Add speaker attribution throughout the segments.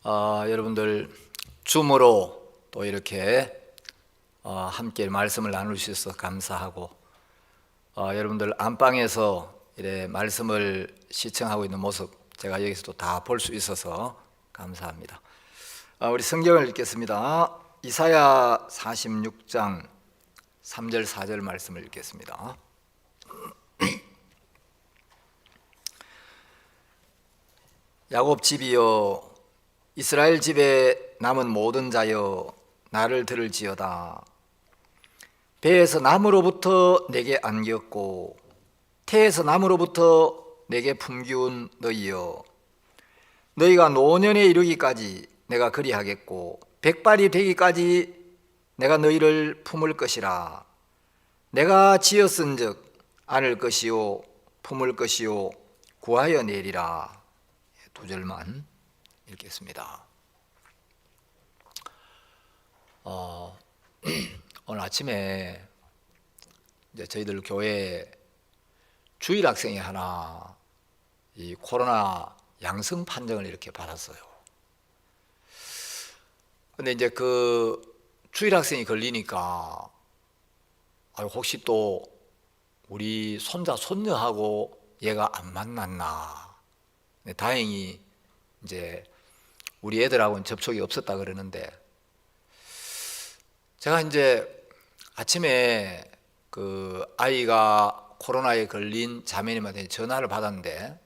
Speaker 1: 여러분들 줌으로 또 이렇게 함께 말씀을 나눌 수 있어서 감사하고, 여러분들 안방에서 이렇게 말씀을 시청하고 있는 모습 제가 여기서도 다 볼 수 있어서 감사합니다. 우리 성경을 읽겠습니다. 이사야 46장 3절 4절 말씀을 읽겠습니다. 야곱 집이여, 이스라엘 집에 남은 모든 자여, 나를 들을지어다. 배에서 남으로부터 내게 안겼고 태에서 남으로부터 내게 품기운 너희여, 너희가 노년에 이르기까지 내가 그리하겠고 백발이 되기까지 내가 너희를 품을 것이라. 내가 지었은즉 안을 것이요 품을 것이요 구하여 내리라. 두 절만 읽겠습니다. 오늘 아침에 이제 저희들 교회 주일 학생이 하나 이 코로나 양성 판정을 이렇게 받았어요. 근데 이제 그 주일 학생이 걸리니까 혹시 또 우리 손자 손녀하고 얘가 안 만났나. 다행히 이제 우리 애들하고는 접촉이 없었다 그러는데, 제가 이제 아침에 그 아이가 코로나에 걸린 자매님한테 전화를 받았는데,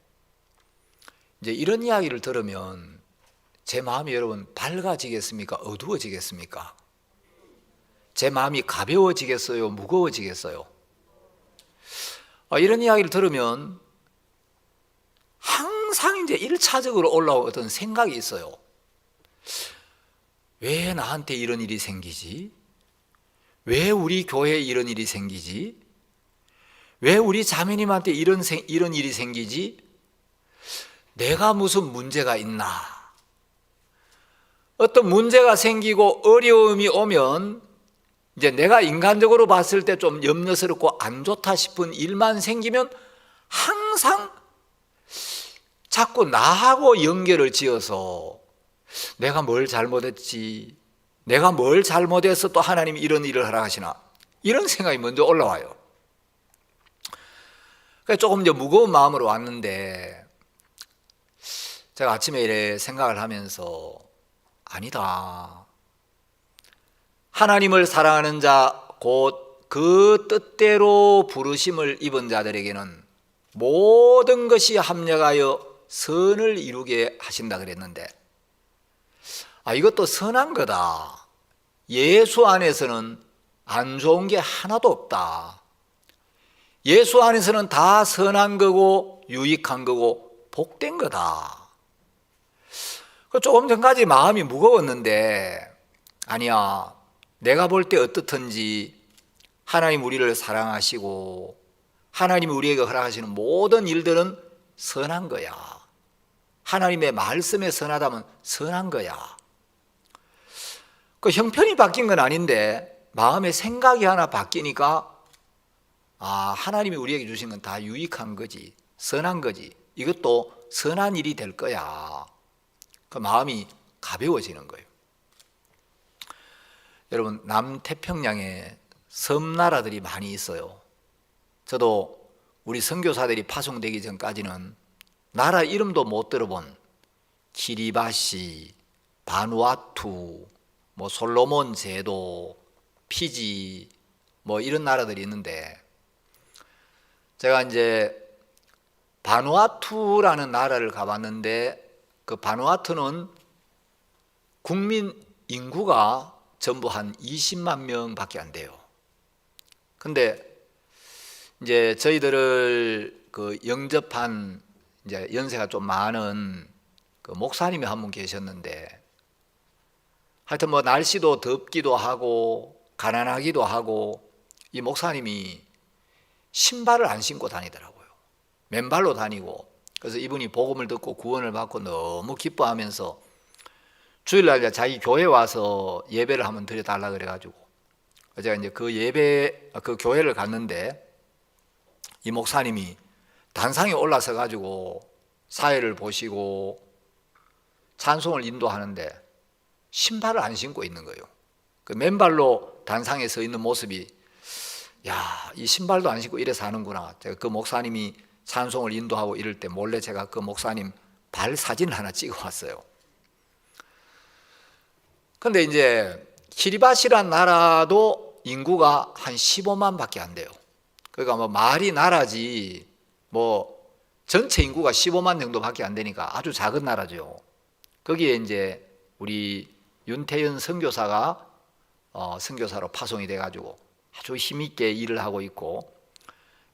Speaker 1: 이제 이런 이야기를 들으면 제 마음이 여러분 밝아지겠습니까? 어두워지겠습니까? 제 마음이 가벼워지겠어요? 무거워지겠어요? 이런 이야기를 들으면 항상 이제 1차적으로 올라온 어떤 생각이 있어요. 왜 나한테 이런 일이 생기지? 왜 우리 교회에 이런 일이 생기지? 왜 우리 자매님한테 이런 일이 생기지? 내가 무슨 문제가 있나? 어떤 문제가 생기고 어려움이 오면 이제 내가 인간적으로 봤을 때 좀 염려스럽고 안 좋다 싶은 일만 생기면 항상 자꾸 나하고 연결을 지어서 내가 뭘 잘못했지, 내가 뭘 잘못해서 또 하나님이 이런 일을 하라 하시나, 이런 생각이 먼저 올라와요. 그래서 조금 이제 무거운 마음으로 왔는데, 제가 아침에 이래 생각을 하면서 아니다, 하나님을 사랑하는 자 곧 그 뜻대로 부르심을 입은 자들에게는 모든 것이 합력하여 선을 이루게 하신다 그랬는데, 이것도 선한 거다. 예수 안에서는 안 좋은 게 하나도 없다. 예수 안에서는 다 선한 거고 유익한 거고 복된 거다. 조금 전까지 마음이 무거웠는데, 아니야, 내가 볼 때 어떻든지 하나님 우리를 사랑하시고 하나님이 우리에게 허락하시는 모든 일들은 선한 거야. 하나님의 말씀에 선하다면 선한 거야. 그 형편이 바뀐 건 아닌데 마음의 생각이 하나 바뀌니까, 하나님이 우리에게 주신 건 다 유익한 거지, 선한 거지, 이것도 선한 일이 될 거야. 그 마음이 가벼워지는 거예요. 여러분, 남태평양에 섬나라들이 많이 있어요. 저도 우리 선교사들이 파송되기 전까지는 나라 이름도 못 들어본 키리바시, 바누아투, 솔로몬 제도, 피지 이런 나라들이 있는데, 제가 이제 바누아투라는 나라를 가봤는데, 그 바누아투는 국민 인구가 전부 한 20만 명밖에 안 돼요. 근데 이제 저희들을 그 영접한 이제 연세가 좀 많은 그 목사님이 한 분 계셨는데, 하여튼 날씨도 덥기도 하고 가난하기도 하고, 이 목사님이 신발을 안 신고 다니더라고요. 맨발로 다니고. 그래서 이분이 복음을 듣고 구원을 받고 너무 기뻐하면서 주일날 자기 교회 와서 예배를 한번 드려달라 그래가지고 제가 이제 그 교회를 갔는데, 이 목사님이 단상에 올라서 가지고 사회를 보시고 찬송을 인도하는데 신발을 안 신고 있는 거예요. 그 맨발로 단상에 서 있는 모습이, 야, 이 신발도 안 신고 이래서 하는구나. 제가 그 목사님이 찬송을 인도하고 이럴 때 몰래 제가 그 목사님 발 사진을 하나 찍어 왔어요. 근데 이제 키리바시란 나라도 인구가 한 15만 밖에 안 돼요. 그러니까 뭐 말이 나라지 뭐 전체 인구가 15만 정도밖에 안 되니까 아주 작은 나라죠. 거기에 이제 우리 윤태현 선교사가 선교사로 파송이 돼가지고 아주 힘있게 일을 하고 있고,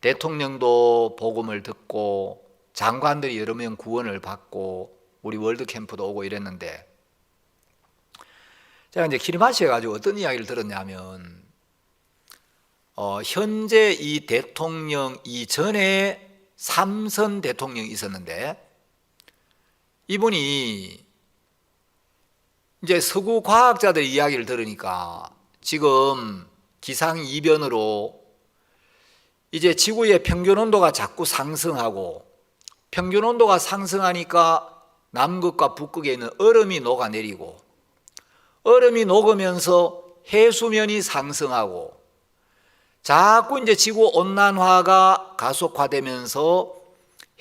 Speaker 1: 대통령도 복음을 듣고 장관들이 여러 명 구원을 받고 우리 월드캠프도 오고 이랬는데, 제가 이제 키리바시에 가지고 어떤 이야기를 들었냐면, 현재 이 대통령 이전에 삼선 대통령이 있었는데, 이분이 이제 서구 과학자들의 이야기를 들으니까 지금 기상이변으로 이제 지구의 평균 온도가 자꾸 상승하고, 평균 온도가 상승하니까 남극과 북극에 있는 얼음이 녹아내리고, 얼음이 녹으면서 해수면이 상승하고, 자꾸 이제 지구 온난화가 가속화되면서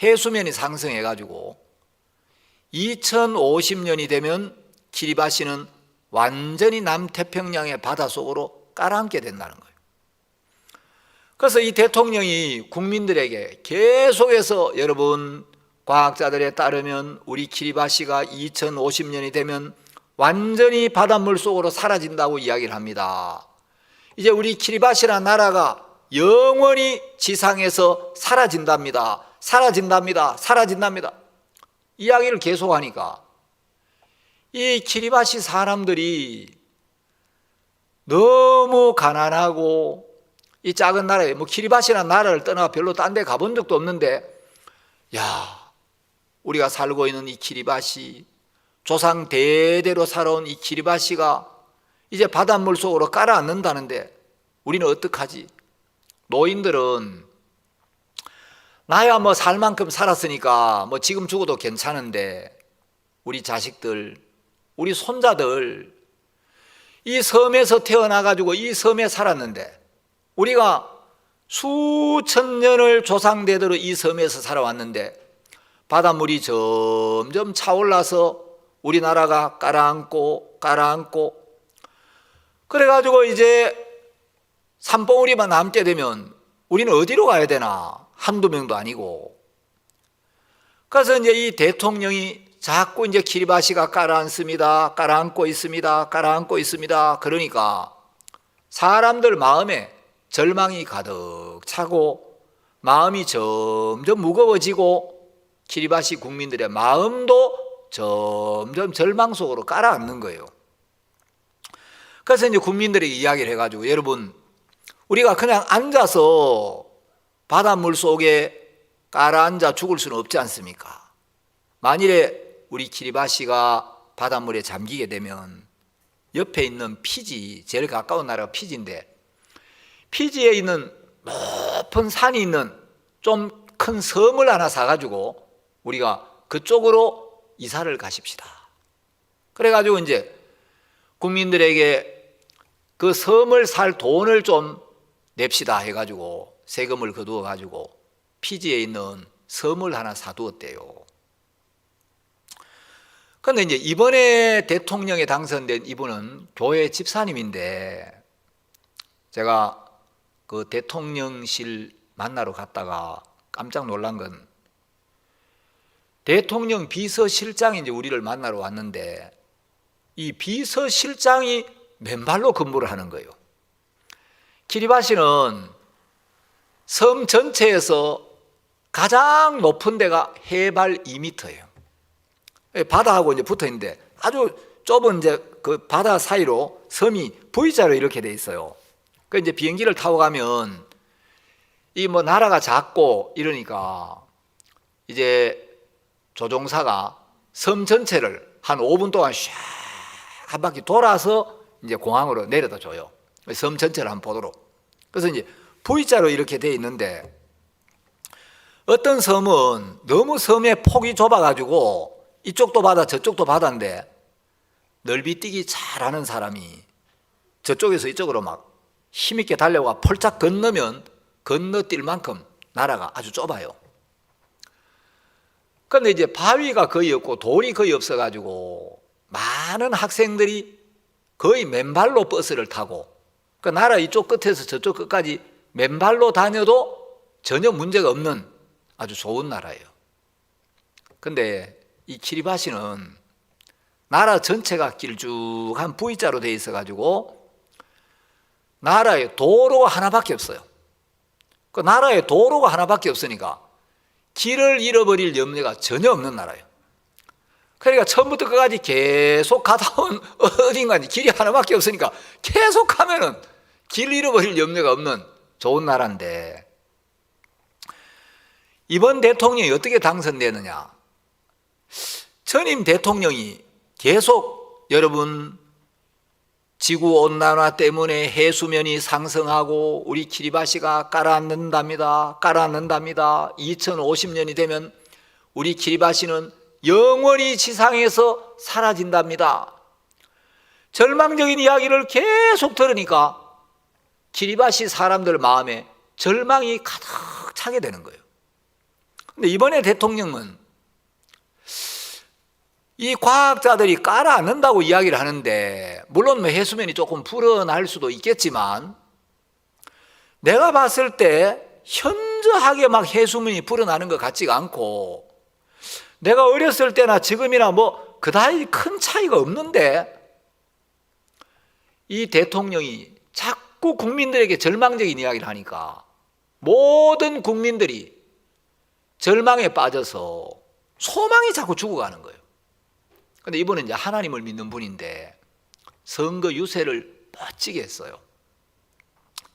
Speaker 1: 해수면이 상승해가지고 2050년이 되면 키리바시는 완전히 남태평양의 바닷속으로 깔아앉게 된다는 거예요. 그래서 이 대통령이 국민들에게 계속해서, 여러분, 과학자들에 따르면 우리 키리바시가 2050년이 되면 완전히 바닷물 속으로 사라진다고 이야기를 합니다. 이제 우리 키리바시라는 나라가 영원히 지상에서 사라진답니다. 사라진답니다. 사라진답니다. 이야기를 계속하니까 이 키리바시 사람들이 너무 가난하고, 이 작은 나라에, 뭐 키리바시라는 나라를 떠나 별로 딴 데 가본 적도 없는데, 야, 우리가 살고 있는 이 키리바시, 조상 대대로 살아온 이 키리바시가 이제 바닷물 속으로 깔아앉는다는데 우리는 어떡하지? 노인들은 나야 뭐 살 만큼 살았으니까 뭐 지금 죽어도 괜찮은데, 우리 자식들, 우리 손자들, 이 섬에서 태어나가지고 이 섬에 살았는데, 우리가 수천 년을 조상대대로 이 섬에서 살아왔는데 바닷물이 점점 차올라서 우리나라가 깔아앉고 그래가지고 이제 산봉우리만 남게 되면 우리는 어디로 가야 되나? 한두 명도 아니고. 그래서 이제 이 대통령이 자꾸 이제 키리바시가 깔아앉고 있습니다. 그러니까 사람들 마음에 절망이 가득 차고 마음이 점점 무거워지고 키리바시 국민들의 마음도 점점 절망 속으로 깔아앉는 거예요. 그래서 이제 국민들에게 이야기를 해가지고, 여러분, 우리가 그냥 앉아서 바닷물 속에 깔아앉아 죽을 수는 없지 않습니까? 만일에 우리 키리바시가 바닷물에 잠기게 되면 옆에 있는 피지, 제일 가까운 나라가 피지인데, 피지에 있는 높은 산이 있는 좀 큰 섬을 하나 사가지고 우리가 그쪽으로 이사를 가십시다. 그래가지고 이제 국민들에게 그 섬을 살 돈을 좀 냅시다 해가지고 세금을 거두어가지고 피지에 있는 섬을 하나 사두었대요. 그런데 이제 이번에 대통령에 당선된 이분은 교회 집사님인데, 제가 그 대통령실 만나러 갔다가 깜짝 놀란 건, 대통령 비서실장이 이제 우리를 만나러 왔는데 이 비서실장이 맨발로 근무를 하는 거예요. 키리바시는 섬 전체에서 가장 높은 데가 해발 2m예요. 바다하고 이제 붙어 있는데 아주 좁은 이제 그 바다 사이로 섬이 V자로 이렇게 돼 있어요. 그 이제 비행기를 타고 가면 이 뭐 나라가 작고 이러니까 이제 조종사가 섬 전체를 한 5분 동안 샥 한 바퀴 돌아서 이제 공항으로 내려다 줘요. 섬 전체를 한번 보도록. 그래서 이제 V자로 이렇게 돼 있는데, 어떤 섬은 너무 섬의 폭이 좁아가지고 이쪽도 바다 저쪽도 바다인데 넓이뛰기 잘하는 사람이 저쪽에서 이쪽으로 막 힘있게 달려가 펄짝 건너면 건너뛸 만큼 나라가 아주 좁아요. 그런데 이제 바위가 거의 없고 돌이 거의 없어가지고 많은 학생들이 거의 맨발로 버스를 타고 그 나라 이쪽 끝에서 저쪽 끝까지 맨발로 다녀도 전혀 문제가 없는 아주 좋은 나라예요. 근데 이 키리바시는 나라 전체가 길쭉한 V자로 되어 있어가지고 나라에 도로가 하나밖에 없어요. 그 나라에 도로가 하나밖에 없으니까 길을 잃어버릴 염려가 전혀 없는 나라예요. 그러니까 처음부터 끝까지 계속 가다 온 어딘가에 길이 하나밖에 없으니까 계속 가면은 길 잃어버릴 염려가 없는 좋은 나라인데, 이번 대통령이 어떻게 당선되느냐? 전임 대통령이 계속 여러분 지구온난화 때문에 해수면이 상승하고 우리 키리바시가 가라앉는답니다. 2050년이 되면 우리 키리바시는 영원히 지상에서 사라진답니다. 절망적인 이야기를 계속 들으니까 키리바시 사람들 마음에 절망이 가득 차게 되는 거예요. 근데 이번에 대통령은 이 과학자들이 깔아앉는다고 이야기를 하는데, 물론 뭐 해수면이 조금 불어날 수도 있겠지만 내가 봤을 때 현저하게 막 해수면이 불어나는 것 같지가 않고, 내가 어렸을 때나 지금이나 뭐 그다지 큰 차이가 없는데 이 대통령이 자꾸 국민들에게 절망적인 이야기를 하니까 모든 국민들이 절망에 빠져서 소망이 자꾸 죽어가는 거예요. 근데 이분은 이제 하나님을 믿는 분인데 선거 유세를 멋지게 했어요.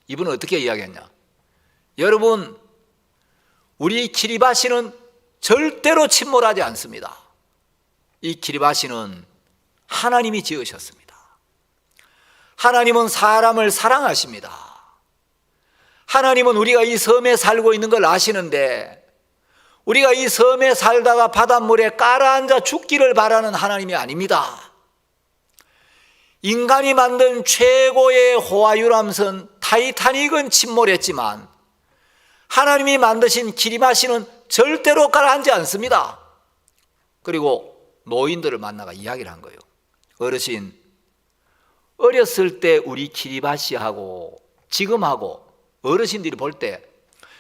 Speaker 1: 이분은 어떻게 이야기했냐? 여러분, 우리 키리바시는 절대로 침몰하지 않습니다. 이 키리바시는 하나님이 지으셨습니다. 하나님은 사람을 사랑하십니다. 하나님은 우리가 이 섬에 살고 있는 걸 아시는데 우리가 이 섬에 살다가 바닷물에 깔아앉아 죽기를 바라는 하나님이 아닙니다. 인간이 만든 최고의 호화유람선 타이타닉은 침몰했지만 하나님이 만드신 키리바시는 절대로 가라앉지 않습니다. 그리고 노인들을 만나가 이야기를 한 거예요. 어르신, 어렸을 때 우리 키리바시하고 지금하고 어르신들이 볼 때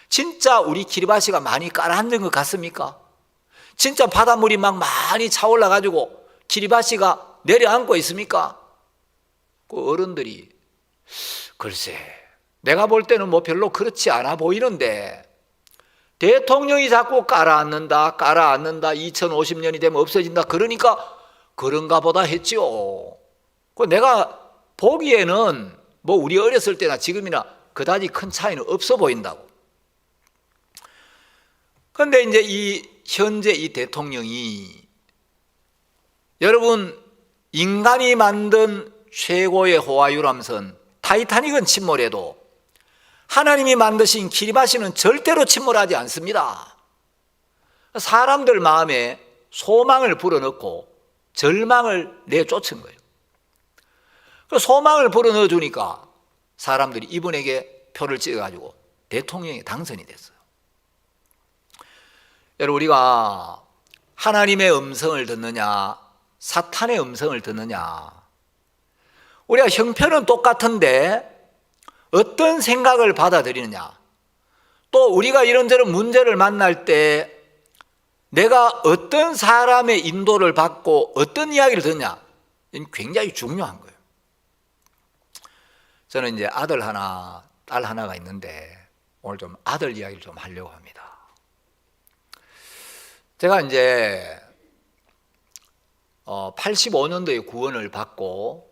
Speaker 1: 진짜 우리 키리바시가 많이 가라앉은 것 같습니까? 진짜 바닷물이 막 많이 차올라가지고 키리바시가 내려앉고 있습니까? 그 어른들이 글쎄, 내가 볼 때는 뭐 별로 그렇지 않아 보이는데 대통령이 자꾸 깔아앉는다 2050년이 되면 없어진다 그러니까 그런가 보다 했지요. 내가 보기에는 뭐 우리 어렸을 때나 지금이나 그다지 큰 차이는 없어 보인다고. 그런데 이제 현재 이 대통령이 여러분 인간이 만든 최고의 호화유람선 타이타닉은 침몰해도 하나님이 만드신 키리바시는 절대로 침몰하지 않습니다. 사람들 마음에 소망을 불어넣고 절망을 내쫓은 거예요. 소망을 불어넣어 주니까 사람들이 이분에게 표를 찍어가지고 대통령이 당선이 됐어요. 여러분, 우리가 하나님의 음성을 듣느냐 사탄의 음성을 듣느냐, 우리가 형편은 똑같은데 어떤 생각을 받아들이느냐, 또 우리가 이런저런 문제를 만날 때 내가 어떤 사람의 인도를 받고 어떤 이야기를 듣느냐, 이건 굉장히 중요한 거예요. 저는 이제 아들 하나 딸 하나가 있는데 오늘 좀 아들 이야기를 좀 하려고 합니다. 제가 이제 85년도에 구원을 받고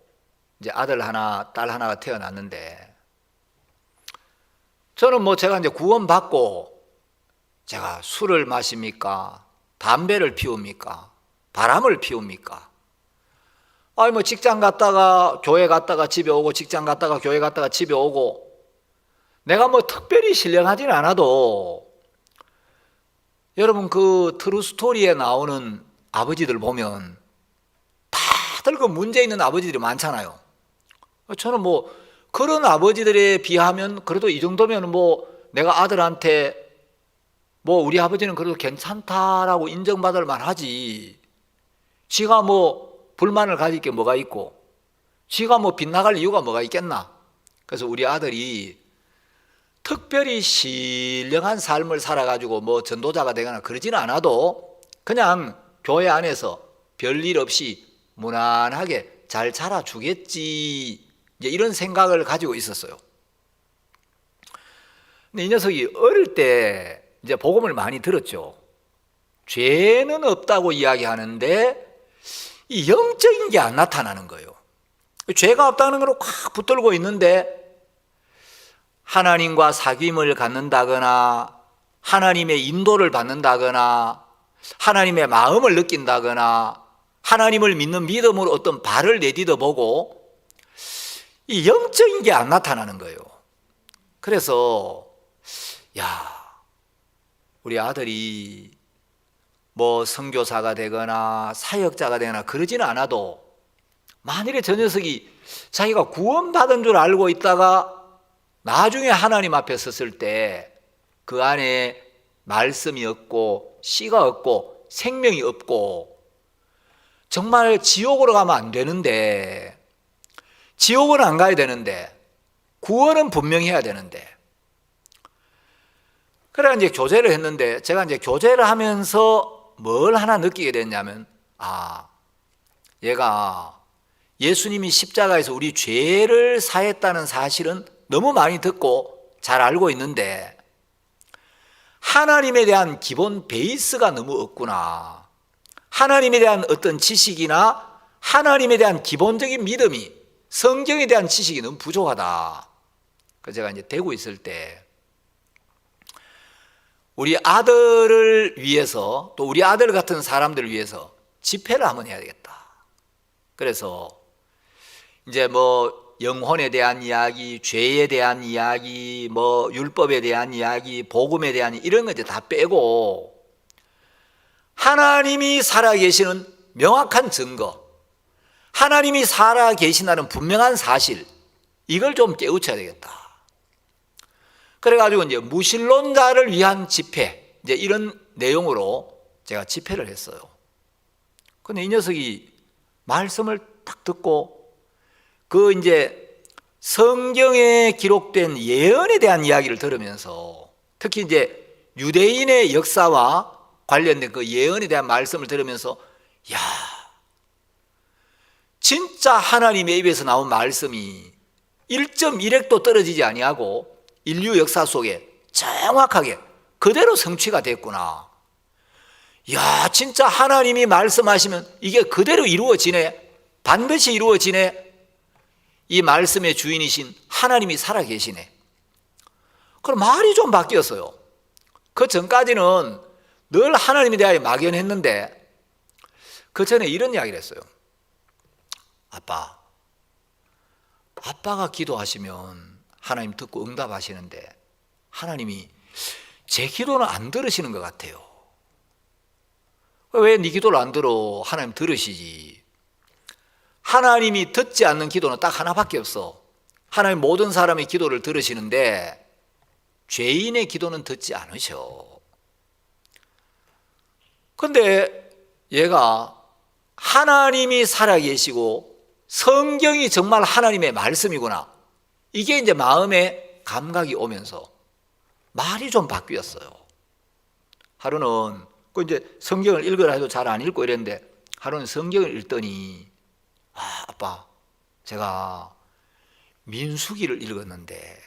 Speaker 1: 이제 아들 하나 딸 하나가 태어났는데, 저는 뭐 제가 이제 구원 받고 제가 술을 마십니까? 담배를 피웁니까? 바람을 피웁니까? 아니 뭐 직장 갔다가 교회 갔다가 집에 오고 직장 갔다가 교회 갔다가 집에 오고, 내가 뭐 특별히 신령하지는 않아도 여러분 그 트루스토리에 나오는 아버지들 보면 다들 그 문제 있는 아버지들이 많잖아요. 저는 뭐 그런 아버지들에 비하면 그래도 이 정도면 뭐 내가 아들한테 뭐 우리 아버지는 그래도 괜찮다라고 인정받을 만하지, 지가 뭐 불만을 가질 게 뭐가 있고 지가 뭐 빗나갈 이유가 뭐가 있겠나. 그래서 우리 아들이 특별히 신령한 삶을 살아가지고 뭐 전도자가 되거나 그러지는 않아도 그냥 교회 안에서 별일 없이 무난하게 잘 자라주겠지, 이제 이런 생각을 가지고 있었어요. 근데 이 녀석이 어릴 때 이제 복음을 많이 들었죠. 죄는 없다고 이야기하는데 이 영적인 게 안 나타나는 거예요. 죄가 없다는 걸 확 붙들고 있는데 하나님과 사귐을 갖는다거나 하나님의 인도를 받는다거나 하나님의 마음을 느낀다거나 하나님을 믿는 믿음으로 어떤 발을 내디뎌 보고 이 영적인 게 안 나타나는 거예요. 그래서 우리 아들이 뭐 선교사가 되거나 사역자가 되거나 그러지는 않아도 만일에 저 녀석이 자기가 구원받은 줄 알고 있다가 나중에 하나님 앞에 섰을 때 그 안에 말씀이 없고 씨가 없고 생명이 없고 정말 지옥으로 가면 안 되는데, 지옥은 안 가야 되는데 구원은 분명히 해야 되는데, 그래 이제 교제를 했는데 제가 이제 교제를 하면서 뭘 하나 느끼게 됐냐면, 얘가 예수님이 십자가에서 우리 죄를 사했다는 사실은 너무 많이 듣고 잘 알고 있는데 하나님에 대한 기본 베이스가 너무 없구나. 하나님에 대한 어떤 지식이나 하나님에 대한 기본적인 믿음이, 성경에 대한 지식이 너무 부족하다. 그래서 제가 이제 대구 있을 때 우리 아들을 위해서, 또 우리 아들 같은 사람들을 위해서 집회를 한번 해야 되겠다. 그래서 이제 뭐 영혼에 대한 이야기, 죄에 대한 이야기, 뭐 율법에 대한 이야기, 복음에 대한 이런 거 이제 다 빼고 하나님이 살아계시는 명확한 증거, 하나님이 살아계신다는 분명한 사실, 이걸 좀 깨우쳐야 되겠다. 그래가지고 이제 무신론자를 위한 집회, 이제 이런 내용으로 제가 집회를 했어요. 근데 이 녀석이 말씀을 딱 듣고 그 이제 성경에 기록된 예언에 대한 이야기를 들으면서, 특히 이제 유대인의 역사와 관련된 그 예언에 대한 말씀을 들으면서 진짜 하나님의 입에서 나온 말씀이 1.1획도 떨어지지 아니하고 인류 역사 속에 정확하게 그대로 성취가 됐구나. 진짜 하나님이 말씀하시면 이게 그대로 이루어지네, 반드시 이루어지네. 이 말씀의 주인이신 하나님이 살아계시네. 그럼 말이 좀 바뀌었어요. 그 전까지는 늘 하나님에 대하여 막연했는데 그 전에 이런 이야기를 했어요. 아빠가 기도하시면 하나님 듣고 응답하시는데 하나님이 제 기도는 안 들으시는 것 같아요. 왜 네 기도를 안 들어? 하나님 들으시지. 하나님이 듣지 않는 기도는 딱 하나밖에 없어. 하나님 모든 사람의 기도를 들으시는데 죄인의 기도는 듣지 않으셔. 근데 얘가 하나님이 살아계시고 성경이 정말 하나님의 말씀이구나, 이게 이제 마음에 감각이 오면서 말이 좀 바뀌었어요. 하루는 그 이제 성경을 읽으라 해도 잘 안 읽고 이랬는데 하루는 성경을 읽더니 아빠, 제가 민수기를 읽었는데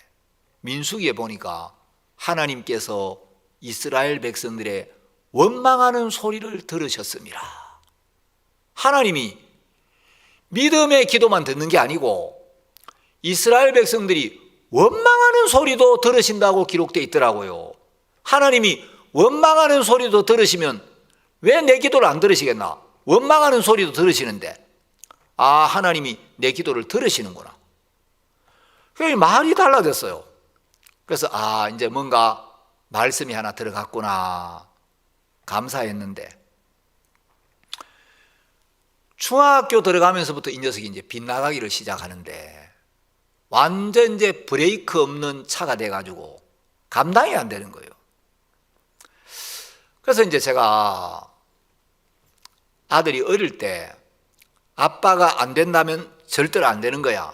Speaker 1: 민수기에 보니까 하나님께서 이스라엘 백성들의 원망하는 소리를 들으셨습니다. 하나님이 믿음의 기도만 듣는 게 아니고 이스라엘 백성들이 원망하는 소리도 들으신다고 기록되어 있더라고요. 하나님이 원망하는 소리도 들으시면 왜 내 기도를 안 들으시겠나? 원망하는 소리도 들으시는데 하나님이 내 기도를 들으시는구나. 말이 달라졌어요. 그래서 이제 뭔가 말씀이 하나 들어갔구나 감사했는데 중학교 들어가면서부터 이 녀석이 이제 빗나가기를 시작하는데 완전 이제 브레이크 없는 차가 돼가지고 감당이 안 되는 거예요. 그래서 이제 제가 아들이 어릴 때 아빠가 안 된다면 절대로 안 되는 거야.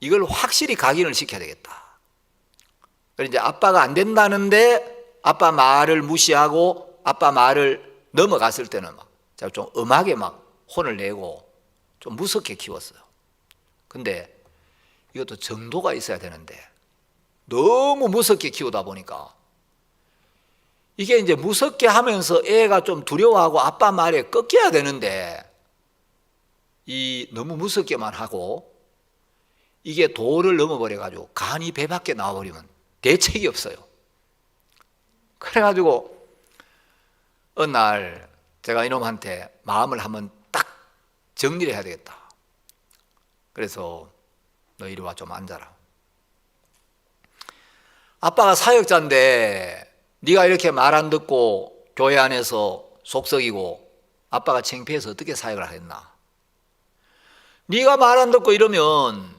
Speaker 1: 이걸 확실히 각인을 시켜야 되겠다. 그래서 이제 아빠가 안 된다는데 아빠 말을 무시하고 아빠 말을 넘어갔을 때는 막 제가 좀 엄하게 막 혼을 내고 좀 무섭게 키웠어요. 근데 이것도 정도가 있어야 되는데 너무 무섭게 키우다 보니까 이게 이제 무섭게 하면서 애가 좀 두려워하고 아빠 말에 꺾여야 되는데 이 너무 무섭게만 하고 이게 도를 넘어버려가지고 간이 배 밖에 나와버리면 대책이 없어요. 그래가지고 어느 날 제가 이놈한테 마음을 한번 딱 정리를 해야 되겠다. 그래서 너 이리 와 좀 앉아라. 아빠가 사역자인데 네가 이렇게 말 안 듣고 교회 안에서 속썩이고 아빠가 창피해서 어떻게 사역을 하겠나. 네가 말 안 듣고 이러면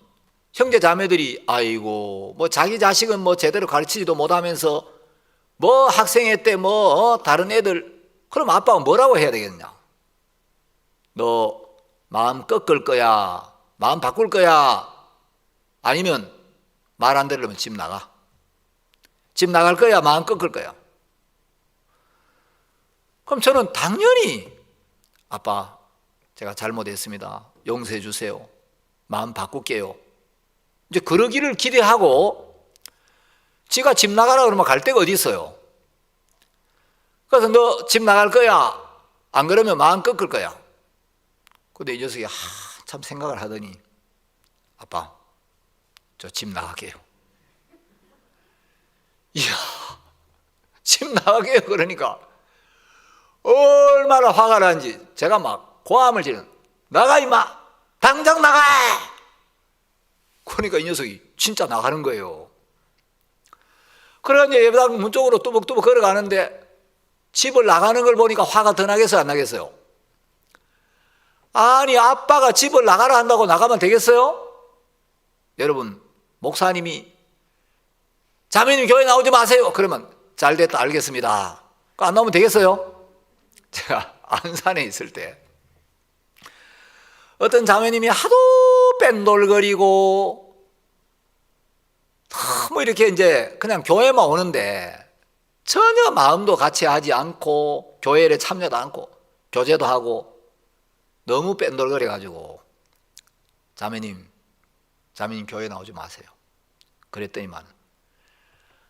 Speaker 1: 형제 자매들이 아이고 뭐 자기 자식은 뭐 제대로 가르치지도 못하면서 뭐 학생회 때 뭐 다른 애들 그럼 아빠가 뭐라고 해야 되겠냐. 너 마음 꺾을 거야 마음 바꿀 거야 아니면 말 안 들으면 집 나가. 집 나갈 거야 마음 꺾을 거야. 그럼 저는 당연히 아빠 제가 잘못했습니다 용서해 주세요 마음 바꿀게요 이제 그러기를 기대하고 지가 집 나가라 그러면 갈 데가 어디 있어요. 그래서 너 집 나갈 거야 안 그러면 마음 꺾을 거야. 근데 이 녀석이 참 생각을 하더니 아빠 저 집 나갈게요. 이야 집 나가게요. 그러니까 얼마나 화가 나는지 제가 막 고함을 지르는 나가 임마 당장 나가. 그러니까 이 녀석이 진짜 나가는 거예요. 그러니까 이제 예배당 문 쪽으로 뚜벅뚜벅 걸어가는데 집을 나가는 걸 보니까 화가 더 나겠어요 안 나겠어요. 아니 아빠가 집을 나가라 한다고 나가면 되겠어요? 여러분 목사님이 자매님 교회 나오지 마세요 그러면 잘됐다 알겠습니다 안 나오면 되겠어요? 제가 안산에 있을 때 어떤 자매님이 하도 뺀돌거리고 너무 이렇게 이제 그냥 교회만 오는데 전혀 마음도 같이 하지 않고 교회에 참여도 않고 교제도 하고 너무 뺀돌거려 가지고 자매님 교회 나오지 마세요 그랬더니만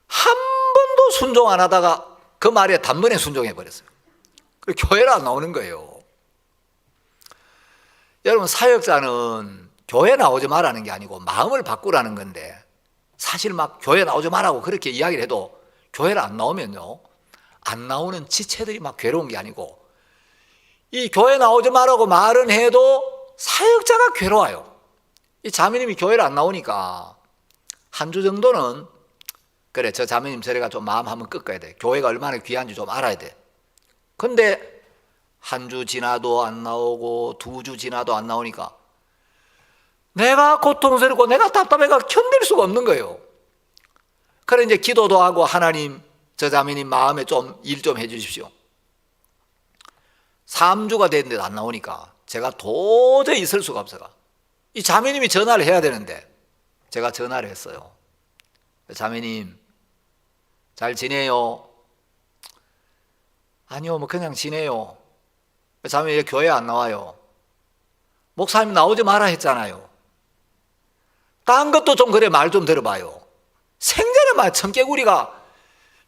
Speaker 1: 한 번도 순종 안 하다가 그 말에 단번에 순종해 버렸어요. 교회를 안 나오는 거예요. 여러분 사역자는 교회 나오지 말라는 게 아니고 마음을 바꾸라는 건데 사실 막 교회 나오지 말라고 그렇게 이야기를 해도 교회를 안 나오면요 안 나오는 지체들이 막 괴로운 게 아니고 이 교회 나오지 말라고 말은 해도 사역자가 괴로워요. 이 자매님이 교회를 안 나오니까 한 주 정도는 그래 저 자매님 저래가 좀 마음 한번 꺾어야 돼. 교회가 얼마나 귀한지 좀 알아야 돼. 근데 한 주 지나도 안 나오고 2주 지나도 안 나오니까 내가 고통스럽고 내가 답답해가 견딜 수가 없는 거예요. 그래 이제 기도도 하고 하나님 저 자매님 마음에 좀 일 좀 해주십시오. 3주가 됐는데도 안 나오니까 제가 도저히 있을 수가 없어요. 이 자매님이 전화를 해야 되는데 제가 전화를 했어요. 자매님 잘 지내요? 아니요 뭐 그냥 지내요. 자매님 왜 교회 안 나와요? 목사님 나오지 마라 했잖아요. 딴 것도 좀 그래 말 좀 들어봐요. 생전에 말 청개구리가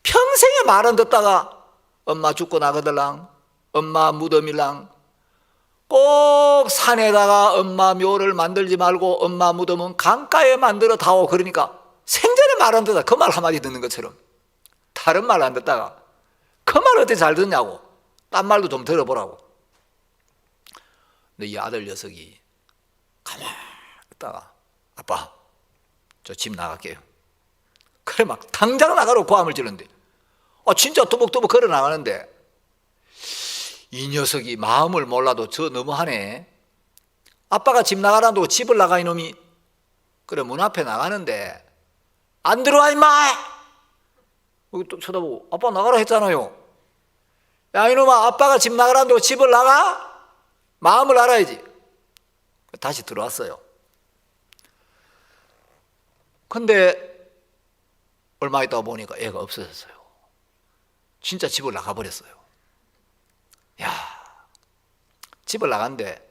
Speaker 1: 평생에 말 안 듣다가 엄마 죽고 나거들랑 엄마 무덤일랑 꼭 산에다가 엄마 묘를 만들지 말고 엄마 무덤은 강가에 만들어 다오 그러니까 생전에 말 안 듣다 그 말 한마디 듣는 것처럼 다른 말 안 듣다가 그 말 어떻게 잘 듣냐고 딴 말도 좀 들어보라고. 근데 이 아들 녀석이 가만히 있다가 아빠 저 집 나갈게요. 그래 막 당장 나가라고 고함을 지르는데 진짜 또박또박 걸어 나가는데 이 녀석이 마음을 몰라도 저 너무하네. 아빠가 집 나가라고 집을 나가 이놈이. 그래 문 앞에 나가는데 안 들어와 임마. 여기 또 쳐다보고 아빠 나가라 했잖아요. 야 이놈아, 아빠가 집 나가라고 집을 나가? 마음을 알아야지. 다시 들어왔어요. 근데 얼마 있다가 보니까 애가 없어졌어요. 진짜 집을 나가버렸어요. 야, 집을 나간대.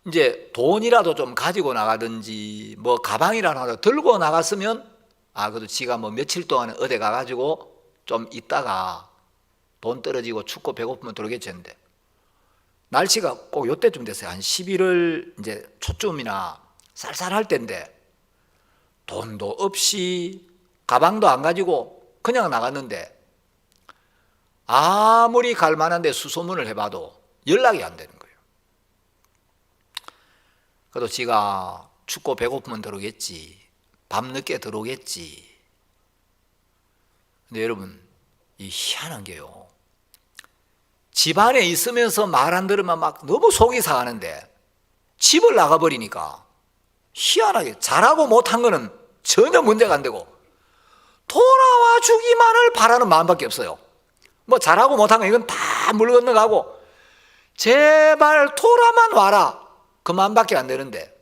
Speaker 1: 이제 돈이라도 좀 가지고 나가든지 뭐 가방이라도 하나 들고 나갔으면 그래도 지가 뭐 며칠 동안 어디 가가지고 좀 있다가 돈 떨어지고 춥고 배고프면 들어오겠지 했는데, 날씨가 꼭 요때쯤 됐어요. 한 11월 이제 초쯤이나 쌀쌀할 때인데 돈도 없이 가방도 안 가지고 그냥 나갔는데, 아무리 갈 만한데 수소문을 해봐도 연락이 안 되는 거예요. 그래도 지가 춥고 배고프면 들어오겠지, 밤늦게 들어오겠지. 근데 여러분, 이 희한한 게요, 집안에 있으면서 말 안 들으면 막 너무 속이 상하는데 집을 나가버리니까 희한하게 잘하고 못한 거는 전혀 문제가 안 되고 돌아와 주기만을 바라는 마음밖에 없어요. 뭐 잘하고 못한 거 이건 다 물 건너가고 제발 돌아만 와라 그 마음밖에 안 되는데,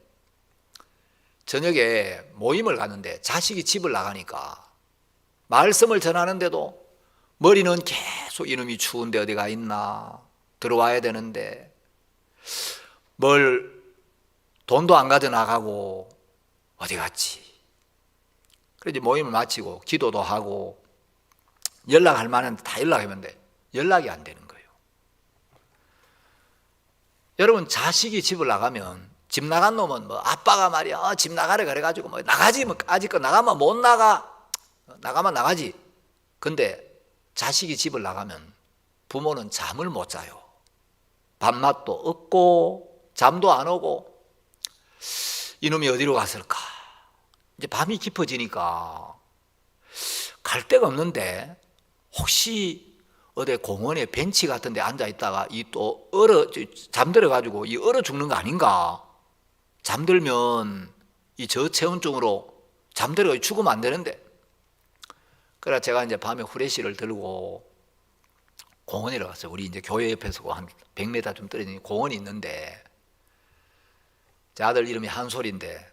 Speaker 1: 저녁에 모임을 갔는데 자식이 집을 나가니까 말씀을 전하는데도 머리는 계속 이놈이 추운데 어디 가 있나, 들어와야 되는데 뭘 돈도 안 가져 나가고 어디 갔지. 그래서 모임을 마치고 기도도 하고 연락할 만한 다 연락했는데 연락이 안 되는 거예요. 여러분, 자식이 집을 나가면 집 나간 놈은 뭐 아빠가 말이야 집 나가래 그래가지고 뭐 나가지, 뭐 아직 나가면 못 나가, 나가면 나가지. 근데 자식이 집을 나가면 부모는 잠을 못 자요. 밥맛도 없고 잠도 안 오고 이놈이 어디로 갔을까. 이제 밤이 깊어지니까 갈 데가 없는데 혹시 어디 공원에 벤치 같은 데 앉아 있다가 이 또 잠들어 가지고 이 얼어 죽는 거 아닌가. 잠들면 이 저체온증으로 잠들어 죽으면 안 되는데. 그래서 제가 이제 밤에 후레쉬를 들고 공원에 갔어요. 우리 이제 교회 옆에서 한 100m 좀 떨어진 공원이 있는데, 제 아들 이름이 한솔인데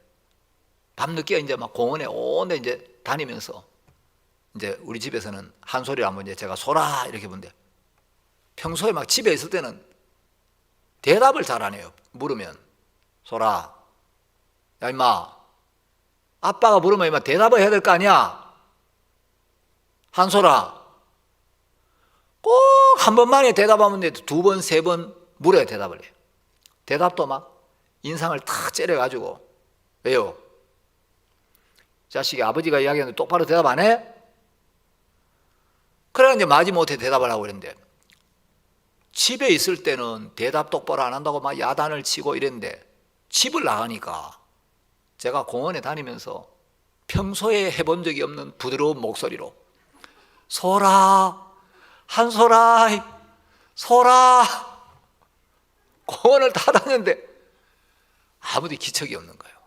Speaker 1: 밤늦게 이제 막 공원에 온데 이제 다니면서 이제 우리 집에서는 한솔이를 한번 이제 제가 소라 이렇게 부르는데, 평소에 막 집에 있을 때는 대답을 잘 안 해요. 물으면 소라, 야 임마, 아빠가 물으면 임마 대답을 해야 될 거 아니야. 한솔아, 꼭 한 번만에 대답하면 돼. 두 번, 세 번 물어야 대답을 해요. 대답도 막 인상을 탁 째려가지고, 왜요? 자식이 아버지가 이야기하는데 똑바로 대답 안 해? 그래 이제 마지못해 대답을 하고 그랬는데, 집에 있을 때는 대답 똑바로 안 한다고 막 야단을 치고 이랬는데 집을 나가니까 제가 공원에 다니면서 평소에 해본 적이 없는 부드러운 목소리로 소라, 한소라, 소라, 공원을 다 다녔는데 아무도 기척이 없는 거예요.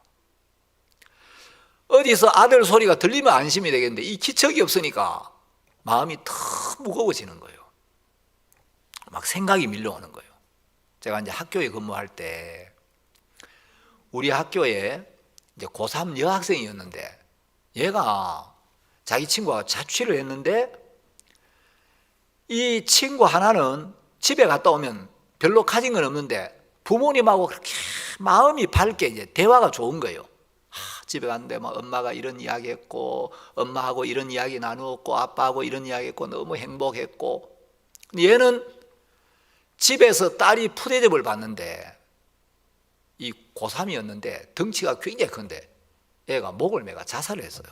Speaker 1: 어디서 아들 소리가 들리면 안심이 되겠는데 이 기척이 없으니까 마음이 더 무거워지는 거예요. 막 생각이 밀려오는 거예요. 제가 이제 학교에 근무할 때 우리 학교에 이제 고3 여학생이었는데, 얘가 자기 친구가 자취를 했는데 이 친구 하나는 집에 갔다 오면 별로 가진 건 없는데 부모님하고 그렇게 마음이 밝게 이제 대화가 좋은 거예요. 집에 갔는데 막 엄마가 이런 이야기 했고 엄마하고 이런 이야기 나누었고 아빠하고 이런 이야기 했고 너무 행복했고. 얘는 집에서 딸이 푸대접을 받는데 이 고3이었는데 덩치가 굉장히 큰데 애가 목을 매가 자살을 했어요.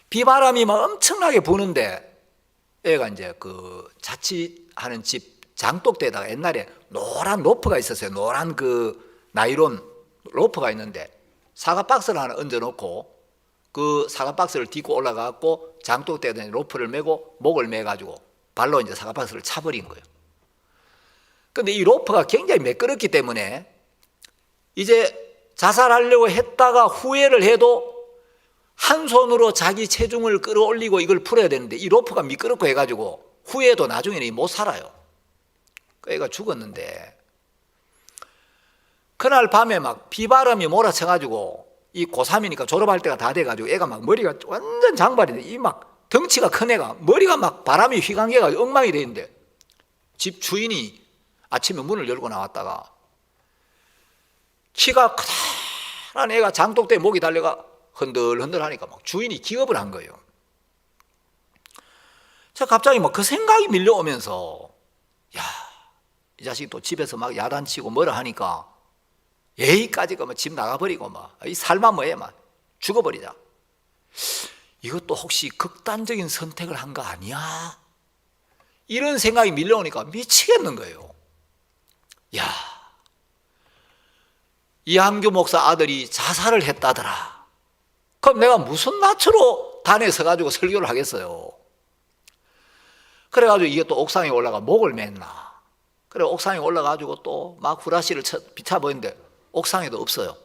Speaker 1: 비바람이 막 엄청나게 부는데 애가 이제 그 자취하는 집 장독대에다가 옛날에 노란 로프가 있었어요. 노란 그 나이론 로프가 있는데 사과 박스를 하나 얹어놓고 그 사과 박스를 딛고 올라가고 장독대에다 로프를 메고 목을 매가지고 발로 이제 사과 박스를 차버린 거예요. 근데 이 로프가 굉장히 매끄럽기 때문에 이제 자살하려고 했다가 후회를 해도 한 손으로 자기 체중을 끌어올리고 이걸 풀어야 되는데 이 로프가 미끄럽고 해가지고 후회도 나중에는 못 살아요. 그 애가 죽었는데 그날 밤에 막 비바람이 몰아쳐가지고 이 고3이니까 졸업할 때가 다 돼가지고 애가 막 머리가 완전 장발인데 이 막 덩치가 큰 애가 머리가 막 바람이 휘감겨가지고 엉망이 돼 있는데 집 주인이 아침에 문을 열고 나왔다가 키가 커다란 애가 장독대에 목이 달려가 흔들흔들 하니까 막 주인이 기겁을 한 거예요. 제가 갑자기 막 그 생각이 밀려오면서 야, 이 자식이 또 집에서 막 야단치고 뭐라 하니까 예의까지가 막 집 나가버리고 막 이 살만 뭐해 막 죽어버리자. 이것도 혹시 극단적인 선택을 한 거 아니야? 이런 생각이 밀려오니까 미치겠는 거예요. 야, 이한규 목사 아들이 자살을 했다더라. 그럼 내가 무슨 낯으로 단에 서가지고 설교를 하겠어요? 그래가지고 이게 또 옥상에 올라가 목을 맸나. 그래 옥상에 올라가지고 또 막 후라시를 비춰보는데 옥상에도 없어요.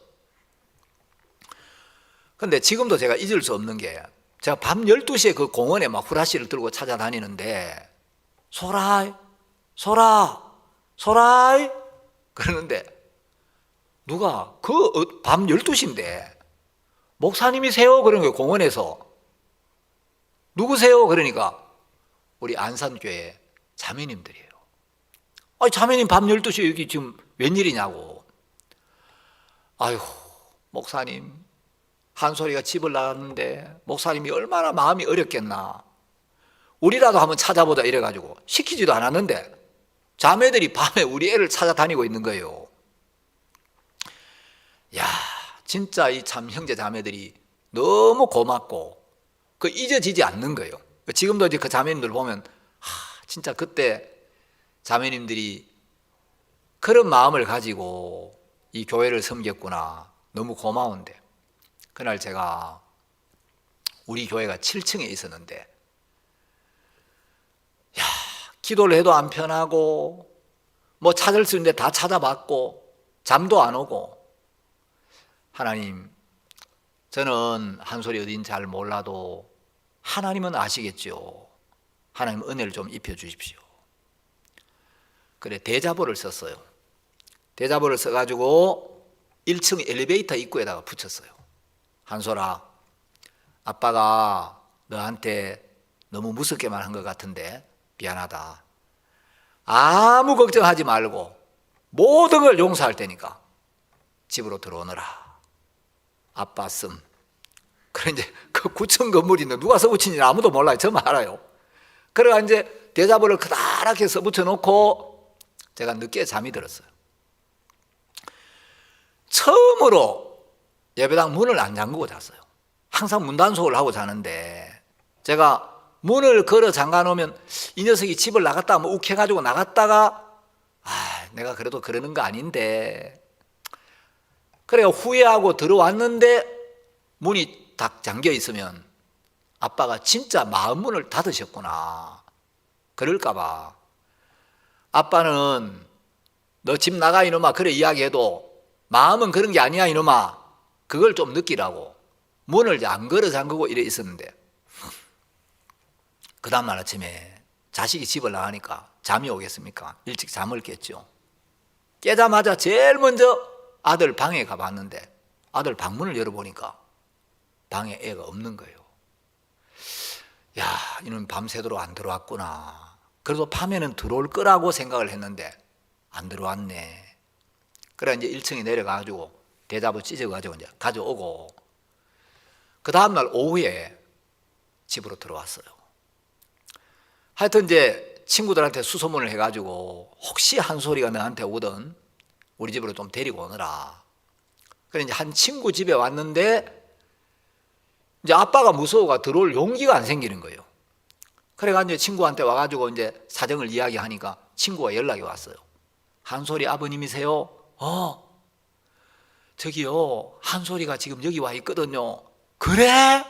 Speaker 1: 근데 지금도 제가 잊을 수 없는 게 제가 밤 12시에 그 공원에 막 후라시를 들고 찾아다니는데 소라이 소라 소라이 그러는데 누가 그 밤 12시인데 목사님이세요? 그런 거예요. 공원에서. 누구세요? 그러니까 우리 안산교회 자매님들이에요. 아니 자매님 밤 12시에 여기 지금 웬일이냐고. 아유 목사님 한솔이가 집을 나갔는데 목사님이 얼마나 마음이 어렵겠나. 우리라도 한번 찾아보자 이래가지고 시키지도 않았는데 자매들이 밤에 우리 애를 찾아다니고 있는 거예요. 야, 진짜 이 참 형제 자매들이 너무 고맙고 그 잊어지지 않는 거예요. 지금도 이제 그 자매님들 보면 진짜 그때 자매님들이 그런 마음을 가지고 이 교회를 섬겼구나. 너무 고마운데 그날 제가 우리 교회가 7층에 있었는데 야, 기도를 해도 안 편하고 뭐 찾을 수 있는데 다 찾아봤고 잠도 안 오고 하나님 저는 한솔이 어딘지 잘 몰라도 하나님은 아시겠죠. 하나님 은혜를 좀 입혀주십시오. 그래 대자보를 썼어요. 대자보를 써가지고 1층 엘리베이터 입구에다가 붙였어요. 한솔아 아빠가 너한테 너무 무섭게만 한 것 같은데 미안하다. 아무 걱정하지 말고 모든 걸 용서할 테니까 집으로 들어오너라. 아빠 씀. 그래 이제 그 9층 건물인데 누가 써붙인지 아무도 몰라요. 저만 알아요. 그래가 이제 대자보를 크다랗게 써붙여 놓고 제가 늦게 잠이 들었어요. 처음으로 예배당 문을 안 잠그고 잤어요. 항상 문단속을 하고 자는데 제가 문을 걸어 잠가 놓으면 이 녀석이 집을 나갔다 하면 욱해가지고 나갔다가 내가 그래도 그러는 거 아닌데 그래가 후회하고 들어왔는데 문이 딱 잠겨 있으면 아빠가 진짜 마음문을 닫으셨구나. 그럴까봐 아빠는 너 집 나가 이놈아 그래 이야기해도 마음은 그런 게 아니야 이놈아. 그걸 좀 느끼라고 문을 안 걸어 잠그고 이래 있었는데 그 다음날 아침에 자식이 집을 나가니까 잠이 오겠습니까? 일찍 잠을 깼죠. 깨자마자 제일 먼저 아들 방에 가봤는데 아들 방문을 열어보니까 방에 애가 없는 거예요. 야, 이놈 밤새도록 안 들어왔구나. 그래도 밤에는 들어올 거라고 생각을 했는데 안 들어왔네. 그래 이제 1층에 내려가지고 대자보 찢어가지고 이제 가져오고 그 다음날 오후에 집으로 들어왔어요. 하여튼 이제 친구들한테 수소문을 해가지고 혹시 한솔이가 너한테 오든 우리 집으로 좀 데리고 오너라. 그래 이제 한 친구 집에 왔는데 이제 아빠가 무서워가 들어올 용기가 안 생기는 거예요. 그래가지고 이제 친구한테 와가지고 이제 사정을 이야기하니까 친구가 연락이 왔어요. 한솔이 아버님이세요? 저기요 한솔이가 지금 여기 와 있거든요. 그래?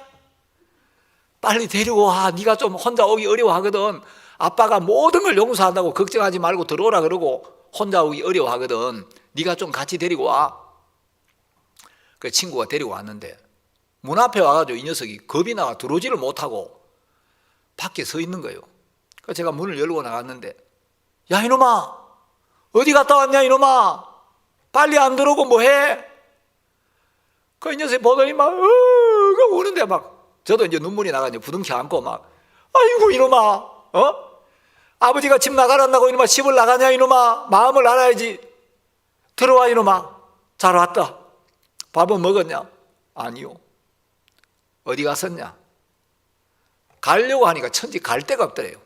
Speaker 1: 빨리 데리고 와. 네가 좀 혼자 오기 어려워하거든. 아빠가 모든 걸 용서한다고 걱정하지 말고 들어오라 그러고 혼자 오기 어려워하거든. 네가 좀 같이 데리고 와. 그 친구가 데리고 왔는데 문 앞에 와가지고 이 녀석이 겁이 나가 들어오지를 못하고 밖에 서 있는 거예요. 그래서 제가 문을 열고 나갔는데, 야 이놈아, 어디 갔다 왔냐 이놈아, 빨리 안 들어오고 뭐해? 그 이 녀석이 보더니 막 우는데 막 저도 이제 눈물이 나가지고 부둥켜 안고 막, 아이고 이놈아, 아버지가 집 나가란다고 이놈아 집을 나가냐 이놈아, 마음을 알아야지. 들어와 이놈아. 잘 왔다. 밥은 먹었냐? 아니요. 어디 갔었냐? 가려고 하니까 천지 갈 데가 없더래요.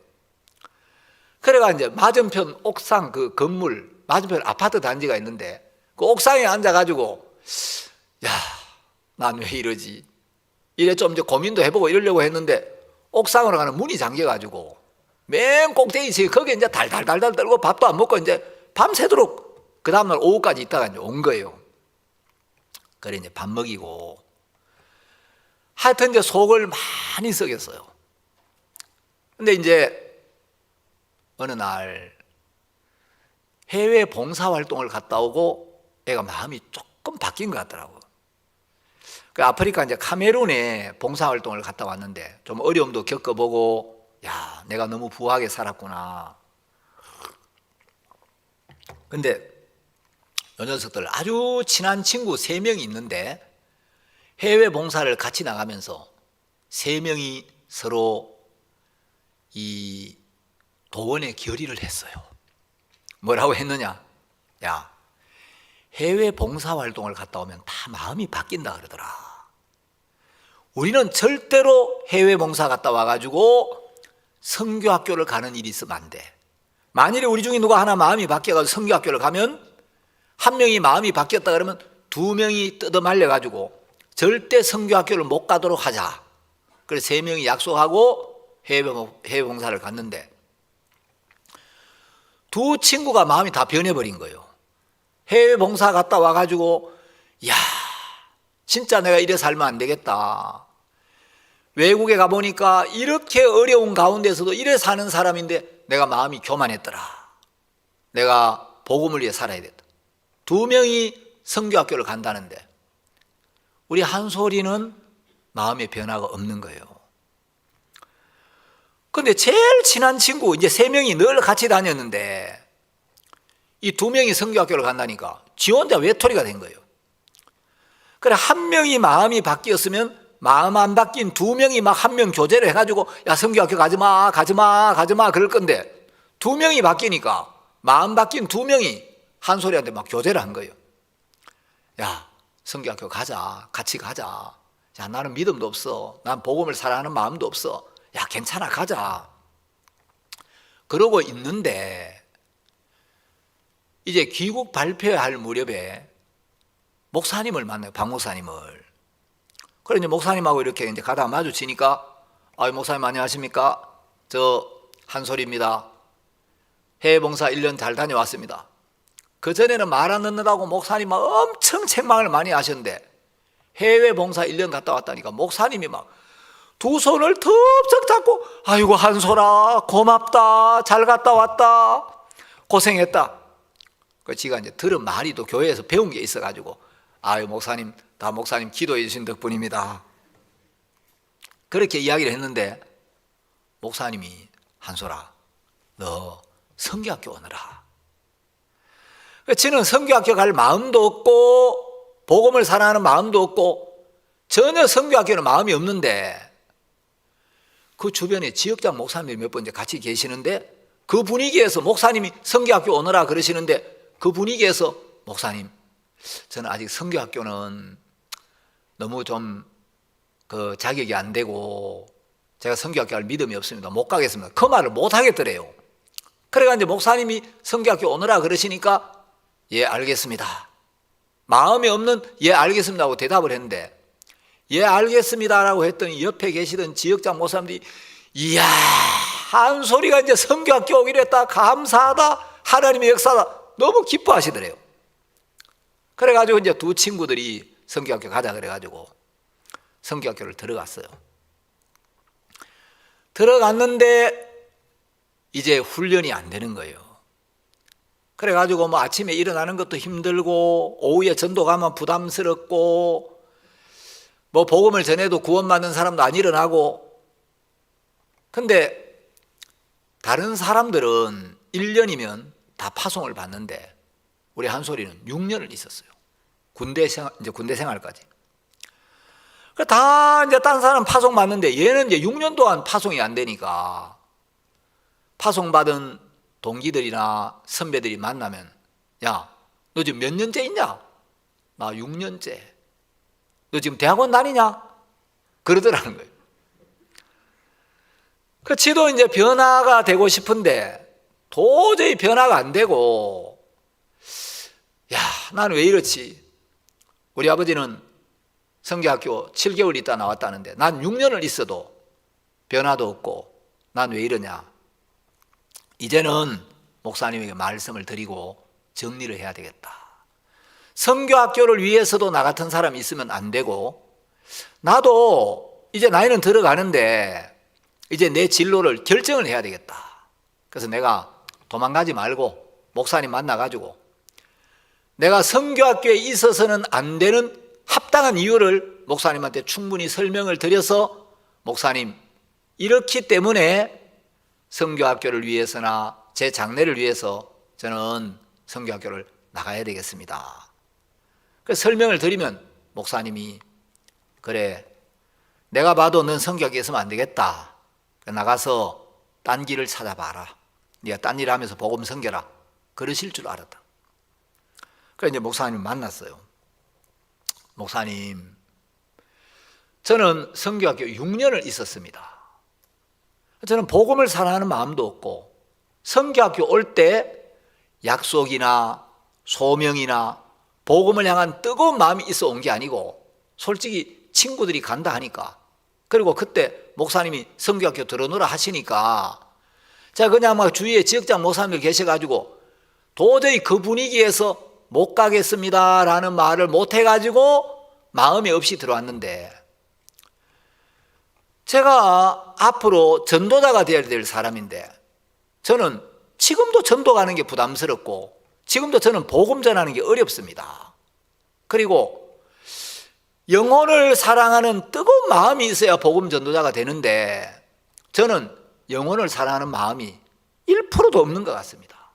Speaker 1: 그래가 이제 맞은편 옥상 그 건물 맞은편 아파트 단지가 있는데 그 옥상에 앉아가지고, 야, 난 왜 이러지? 이래 좀 이제 고민도 해보고 이러려고 했는데 옥상으로 가는 문이 잠겨가지고 맨 꼭대기 거기에 이제 달달달달 떨고 밥도 안 먹고 이제 밤새도록 그 다음날 오후까지 있다가 이제 온 거예요. 그래 이제 밥 먹이고 하여튼 이제 속을 많이 썩였어요. 근데 이제 어느 날 해외 봉사활동을 갔다 오고 애가 마음이 조금 바뀐 것 같더라고요. 그 아프리카 이제 카메룬에 봉사활동을 갔다 왔는데 좀 어려움도 겪어보고, 야, 내가 너무 부하게 살았구나. 근데 이 녀석들 아주 친한 친구 3명이 있는데 해외 봉사를 같이 나가면서 3명이 서로 이 도원의 결의를 했어요. 뭐라고 했느냐? 야, 해외 봉사활동을 갔다 오면 다 마음이 바뀐다 그러더라. 우리는 절대로 해외 봉사 갔다 와가지고 선교학교를 가는 일이 있으면 안 돼. 만일에 우리 중에 누가 하나 마음이 바뀌어가지고 선교학교를 가면 한 명이 마음이 바뀌었다 그러면 2명이 뜯어말려가지고 절대 선교학교를 못 가도록 하자. 그래서 3명이 약속하고 해외 봉사를 갔는데 2 친구가 마음이 다 변해버린 거예요. 해외 봉사 갔다 와가지고, 야, 진짜 내가 이래 살면 안 되겠다. 외국에 가보니까 이렇게 어려운 가운데서도 이래 사는 사람인데 내가 마음이 교만했더라. 내가 복음을 위해 살아야 됐다. 2명이 선교학교를 간다는데 우리 한솔이는 마음의 변화가 없는 거예요. 그런데 제일 친한 친구 이제 3명이 늘 같이 다녔는데 이 2명이 선교학교를 간다니까 지 혼자 외톨이가 된 거예요. 그래, 한 명이 마음이 바뀌었으면 마음 안 바뀐 2명이 막 한 명 교제를 해가지고, 야, 선교학교 가지마 그럴 건데 2명이 바뀌니까 마음 바뀐 2명이 한솔이한테 막 교제를 한 거예요. 야, 선교학교 가자, 같이 가자. 야, 나는 믿음도 없어. 난 복음을 사랑하는 마음도 없어. 야, 괜찮아, 가자. 그러고 있는데 이제 귀국 발표할 무렵에 목사님을 만나요. 박 목사님을. 그래 이제 목사님하고 이렇게 이제 가다 마주치니까, 아, 목사님 안녕하십니까? 저 한솔입니다. 해외 봉사 1년 잘 다녀왔습니다. 그 전에는 말 안 듣는다고 목사님 막 엄청 책망을 많이 하셨는데 해외 봉사 1년 갔다 왔다니까 목사님이 막 2 손을 덥석 잡고, 아이고 한솔아 고맙다, 잘 갔다 왔다, 고생했다. 그 지가 이제 들은 말이 또 교회에서 배운 게 있어가지고, 아유 목사님, 다 목사님 기도해 주신 덕분입니다. 그렇게 이야기를 했는데 목사님이, 한솔아 너 선교학교 오너라. 저는 선교학교 갈 마음도 없고 복음을 사랑하는 마음도 없고 전혀 선교학교는 마음이 없는데 그 주변에 지역장 목사님이 몇 번 이제 같이 계시는데 그 분위기에서 목사님이 선교학교 오너라 그러시는데 그 분위기에서, 목사님 저는 아직 선교학교는 너무 좀 그 자격이 안 되고 제가 선교학교 갈 믿음이 없습니다. 못 가겠습니다. 그 말을 못 하겠더래요. 그래가 이제 목사님이 선교학교 오너라 그러시니까 예 알겠습니다. 마음이 없는 예 알겠습니다 하고 대답을 했는데, 예 알겠습니다라고 했더니 옆에 계시던 지역장 목사님들이, 이야 한솔이가 이제 선교학교 오기로 했다, 감사하다, 하나님의 역사다, 너무 기뻐하시더래요. 그래가지고 이제 2 친구들이 선교학교 가자 그래가지고 선교학교를 들어갔어요. 들어갔는데 이제 훈련이 안 되는 거예요. 그래가지고 뭐 아침에 일어나는 것도 힘들고 오후에 전도 가면 부담스럽고 뭐 복음을 전해도 구원받는 사람도 안 일어나고. 근데 다른 사람들은 1년이면 다 파송을 받는데 우리 한솔이는 6년을 있었어요. 군대 생활까지. 다 이제 딴 사람 파송 받는데 얘는 이제 6년 동안 파송이 안 되니까 파송 받은 동기들이나 선배들이 만나면 야, 너 지금 몇 년째 있냐? 나 6년째. 너 지금 대학원 다니냐? 그러더라는 거예요. 그 지도 이제 변화가 되고 싶은데 도저히 변화가 안 되고, 야, 나는 왜 이렇지? 우리 아버지는 성교학교 7개월 있다 나왔다는데 난 6년을 있어도 변화도 없고 난 왜 이러냐? 이제는 목사님에게 말씀을 드리고 정리를 해야 되겠다. 성교학교를 위해서도 나 같은 사람이 있으면 안 되고, 나도 이제 나이는 들어가는데 이제 내 진로를 결정을 해야 되겠다. 그래서 내가 도망가지 말고 목사님 만나가지고 내가 성교학교에 있어서는 안 되는 합당한 이유를 목사님한테 충분히 설명을 드려서, 목사님 이렇기 때문에 성교학교를 위해서나 제 장래를 위해서 저는 성교학교를 나가야 되겠습니다. 그래서 설명을 드리면 목사님이 그래, 내가 봐도 넌 성교학교에 있으면 안 되겠다. 나가서 딴 길을 찾아봐라. 네가 딴 일 하면서 복음 섬겨라. 그러실 줄 알았다. 그래서 이제 목사님을 만났어요. 목사님, 저는 성교학교 6년을 있었습니다. 저는 복음을 사랑하는 마음도 없고 성교학교 올 때 약속이나 소명이나 복음을 향한 뜨거운 마음이 있어 온 게 아니고 솔직히 친구들이 간다 하니까, 그리고 그때 목사님이 성교학교 들어놓으라 하시니까 제가 그냥 막 주위에 지역장 목사님들 계셔가지고 도저히 그 분위기에서 못 가겠습니다 라는 말을 못 해가지고 마음이 없이 들어왔는데, 제가 앞으로 전도자가 되어야 될 사람인데 저는 지금도 전도 가는 게 부담스럽고 지금도 저는 복음 전하는 게 어렵습니다. 그리고 영혼을 사랑하는 뜨거운 마음이 있어야 복음 전도자가 되는데 저는 영혼을 사랑하는 마음이 1%도 없는 것 같습니다.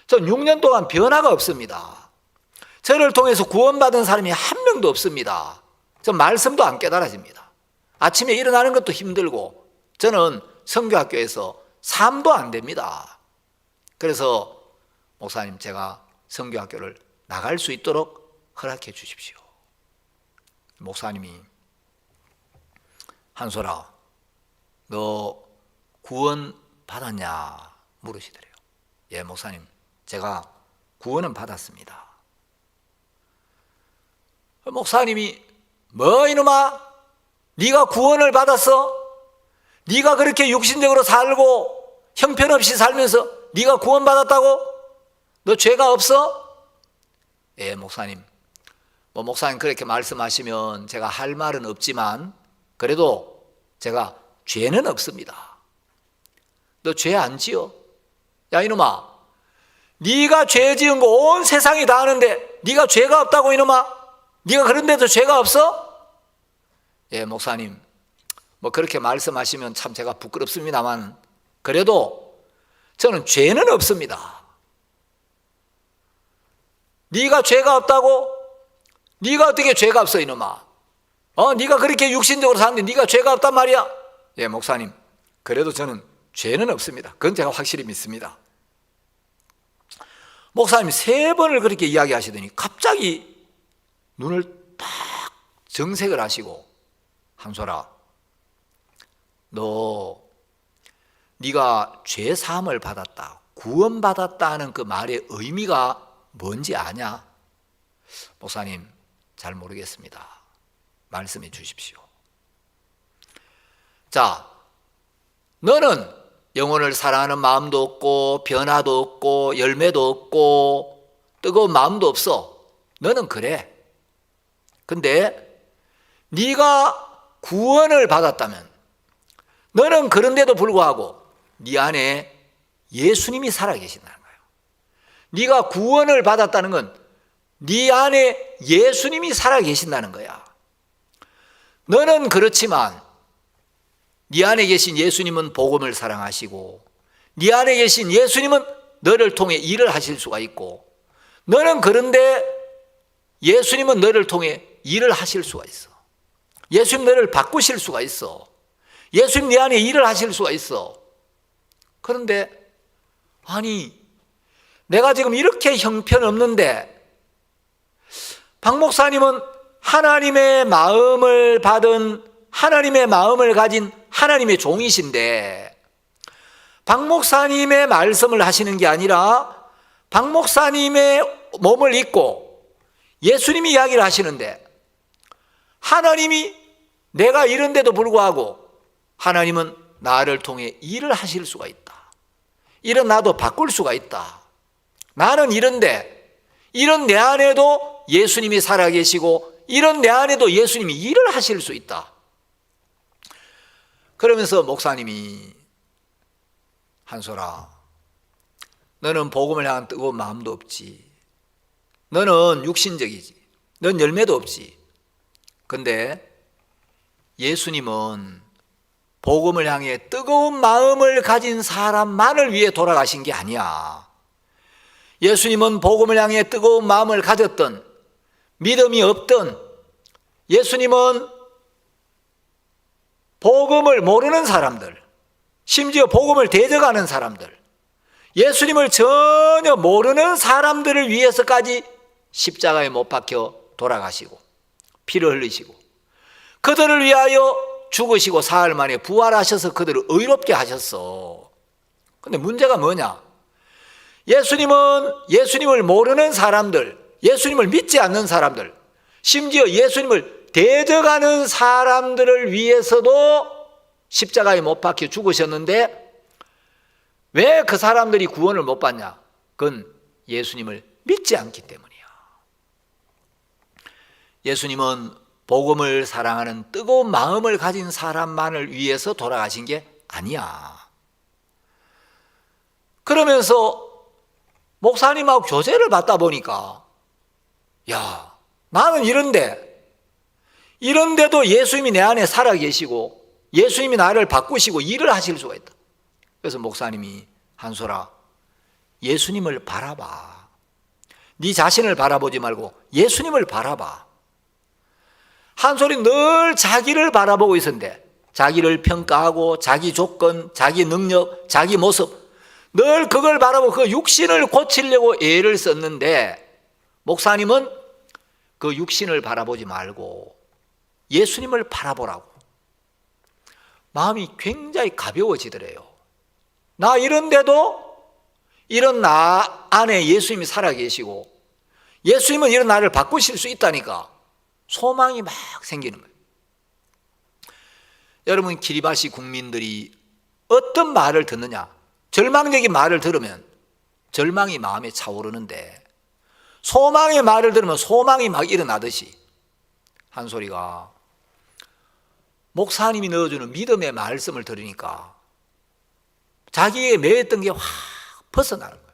Speaker 1: 전 6년 동안 변화가 없습니다. 저를 통해서 구원받은 사람이 한 명도 없습니다. 전 말씀도 안 깨달아집니다. 아침에 일어나는 것도 힘들고 저는 성교학교에서 삶도 안 됩니다. 그래서 목사님, 제가 성교학교를 나갈 수 있도록 허락해 주십시오. 목사님이 한솔아, 너 구원 받았냐 물으시더래요. 예, 목사님, 제가 구원은 받았습니다. 목사님이 뭐 이놈아, 네가 구원을 받았어? 네가 그렇게 육신적으로 살고 형편없이 살면서 네가 구원받았다고? 너 죄가 없어? 예, 목사님. 뭐 목사님 그렇게 말씀하시면 제가 할 말은 없지만 그래도 제가 죄는 없습니다. 너 죄 안 지어? 야 이놈아, 네가 죄 지은 거 온 세상이 다 아는데 네가 죄가 없다고 이놈아? 네가 그런데도 죄가 없어? 예, 목사님, 뭐 그렇게 말씀하시면 참 제가 부끄럽습니다만 그래도 저는 죄는 없습니다. 네가 죄가 없다고? 네가 어떻게 죄가 없어 이놈아? 네가 그렇게 육신적으로 사는데 네가 죄가 없단 말이야? 예, 목사님, 그래도 저는 죄는 없습니다. 그건 제가 확실히 믿습니다. 목사님 3번을 그렇게 이야기하시더니 갑자기 눈을 딱 정색을 하시고, 한솔아, 네가 죄 사함을 받았다, 구원받았다는 그 말의 의미가 뭔지 아냐? 목사님, 잘 모르겠습니다. 말씀해 주십시오. 자, 너는 영혼을 사랑하는 마음도 없고 변화도 없고 열매도 없고 뜨거운 마음도 없어. 너는 그래. 근데 네가 구원을 받았다면, 너는 그런데도 불구하고 네 안에 예수님이 살아계신다는 거예요. 네가 구원을 받았다는 건 네 안에 예수님이 살아계신다는 거야. 너는 그렇지만 네 안에 계신 예수님은 복음을 사랑하시고 네 안에 계신 예수님은 너를 통해 일을 하실 수가 있고, 너는 그런데 예수님은 너를 통해 일을 하실 수가 있어. 예수님 너를 바꾸실 수가 있어. 예수님 네 안에 일을 하실 수가 있어. 그런데 아니, 내가 지금 이렇게 형편없는데 박 목사님은 하나님의 마음을 받은, 하나님의 마음을 가진 하나님의 종이신데 박 목사님의 말씀을 하시는 게 아니라 박 목사님의 몸을 입고 예수님이 이야기를 하시는데, 하나님이 내가 이런데도 불구하고 하나님은 나를 통해 일을 하실 수가 있다. 이런 나도 바꿀 수가 있다. 나는 이런데 이런 내 안에도 예수님이 살아계시고 이런 내 안에도 예수님이 일을 하실 수 있다. 그러면서 목사님이, 한솔아, 너는 복음을 향한 뜨거운 마음도 없지. 너는 육신적이지. 넌 열매도 없지. 근데 예수님은 복음을 향해 뜨거운 마음을 가진 사람만을 위해 돌아가신 게 아니야. 예수님은 복음을 향해 뜨거운 마음을 가졌던, 믿음이 없던, 예수님은 복음을 모르는 사람들, 심지어 복음을 대적하는 사람들, 예수님을 전혀 모르는 사람들을 위해서까지 십자가에 못 박혀 돌아가시고 피를 흘리시고 그들을 위하여 죽으시고 사흘 만에 부활하셔서 그들을 의롭게 하셨어. 근데 문제가 뭐냐? 예수님은 예수님을 모르는 사람들, 예수님을 믿지 않는 사람들, 심지어 예수님을 대적하는 사람들을 위해서도 십자가에 못 박혀 죽으셨는데 왜 그 사람들이 구원을 못 받냐? 그건 예수님을 믿지 않기 때문이야. 예수님은 복음을 사랑하는 뜨거운 마음을 가진 사람만을 위해서 돌아가신 게 아니야. 그러면서 목사님하고 교제를 받다 보니까, 야, 나는 이런데도 예수님이 내 안에 살아계시고 예수님이 나를 바꾸시고 일을 하실 수가 있다. 그래서 목사님이, 한솔아, 예수님을 바라봐. 네 자신을 바라보지 말고 예수님을 바라봐. 한솔이 늘 자기를 바라보고 있었는데, 자기를 평가하고 자기 조건, 자기 능력, 자기 모습, 늘 그걸 바라보고 그 육신을 고치려고 애를 썼는데, 목사님은 그 육신을 바라보지 말고 예수님을 바라보라고. 마음이 굉장히 가벼워지더래요. 나 이런데도 이런 나 안에 예수님이 살아계시고 예수님은 이런 나를 바꾸실 수 있다니까 소망이 막 생기는 거예요. 여러분, 기리바시 국민들이 어떤 말을 듣느냐? 절망적인 말을 들으면 절망이 마음에 차오르는데, 소망의 말을 들으면 소망이 막 일어나듯이 한솔이가 목사님이 넣어주는 믿음의 말씀을 들으니까 자기의 매였던 게 확 벗어나는 거예요.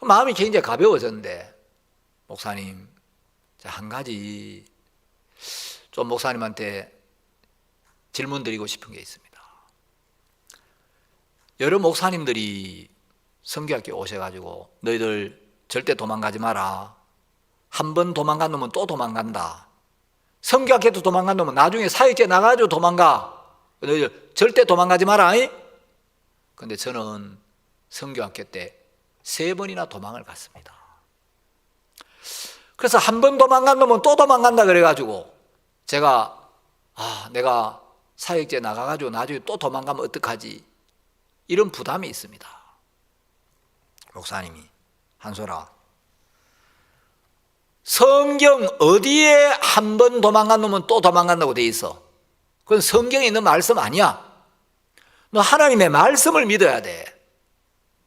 Speaker 1: 마음이 굉장히 가벼워졌는데, 목사님, 한 가지 좀 목사님한테 질문 드리고 싶은 게 있습니다. 여러 목사님들이 성교학교에 오셔가지고 너희들 절대 도망가지 마라. 한 번 도망간 놈은 또 도망간다. 성교학교도 도망간 놈은 나중에 사역에 나가가지고 도망가. 너희들 절대 도망가지 마라. 근데 저는 성교학교 때 3번이나 도망을 갔습니다. 그래서 한 번 도망간 놈은 또 도망간다 그래가지고 제가 내가 사역제 나가가지고 나중에 또 도망가면 어떡하지? 이런 부담이 있습니다. 목사님이, 한솔아, 성경 어디에 한 번 도망간 놈은 또 도망간다고 돼 있어? 그건 성경에 있는 말씀 아니야. 너 하나님의 말씀을 믿어야 돼.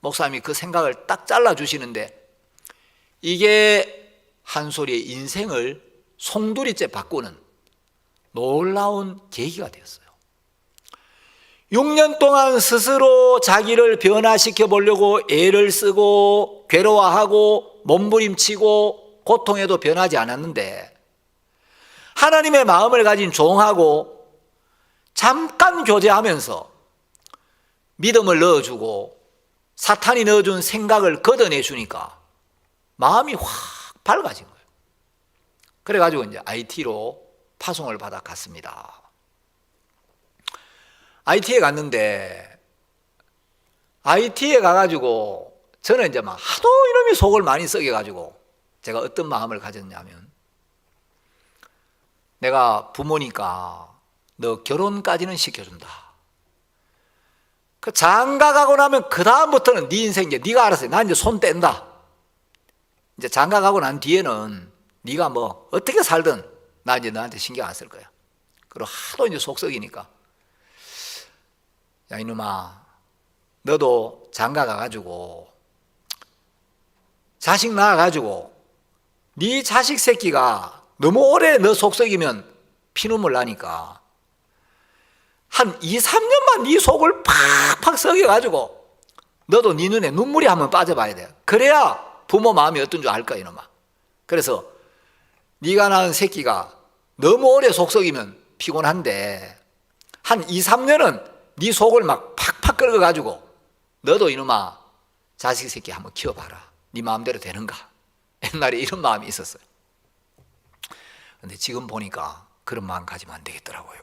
Speaker 1: 목사님이 그 생각을 딱 잘라주시는데, 이게 한솔이의 인생을 송두리째 바꾸는 놀라운 계기가 되었어요. 6년 동안 스스로 자기를 변화시켜 보려고 애를 쓰고 괴로워하고 몸부림치고 고통해도 변하지 않았는데, 하나님의 마음을 가진 종하고 잠깐 교제하면서 믿음을 넣어주고 사탄이 넣어준 생각을 걷어내 주니까 마음이 확 밝아진 거예요. 그래가지고 이제 IT로 파송을 받아 갔습니다. IT에 갔는데, IT에 가가지고 저는 이제 막 하도 이놈이 속을 많이 썩여가지고 제가 어떤 마음을 가졌냐면, 내가 부모니까 너 결혼까지는 시켜준다. 그 장가 가고 나면 그 다음부터는 네 인생 이제 네가 알아서 해. 난 이제 손 뗀다. 이제 장가 가고 난 뒤에는 네가 뭐 어떻게 살든 나 이제 너한테 신경 안 쓸 거야. 그리고 하도 이제 속 썩이니까, 야 이놈아, 너도 장가 가가지고 자식 낳아가지고 네 자식 새끼가 너무 오래 너 속썩이면 피눈물 나니까 한 2, 3년만 네 속을 팍팍 썩여가지고 너도 네 눈에 눈물이 한번 빠져봐야 돼. 그래야 부모 마음이 어떤 줄 알 거야 이놈아. 그래서 네가 낳은 새끼가 너무 오래 속썩이면 피곤한데 한 2, 3년은 네 속을 막 팍팍 끓여가지고 너도 이놈아 자식 새끼 한번 키워봐라. 네 마음대로 되는가. 옛날에 이런 마음이 있었어요. 근데 지금 보니까 그런 마음 가지면 안 되겠더라고요.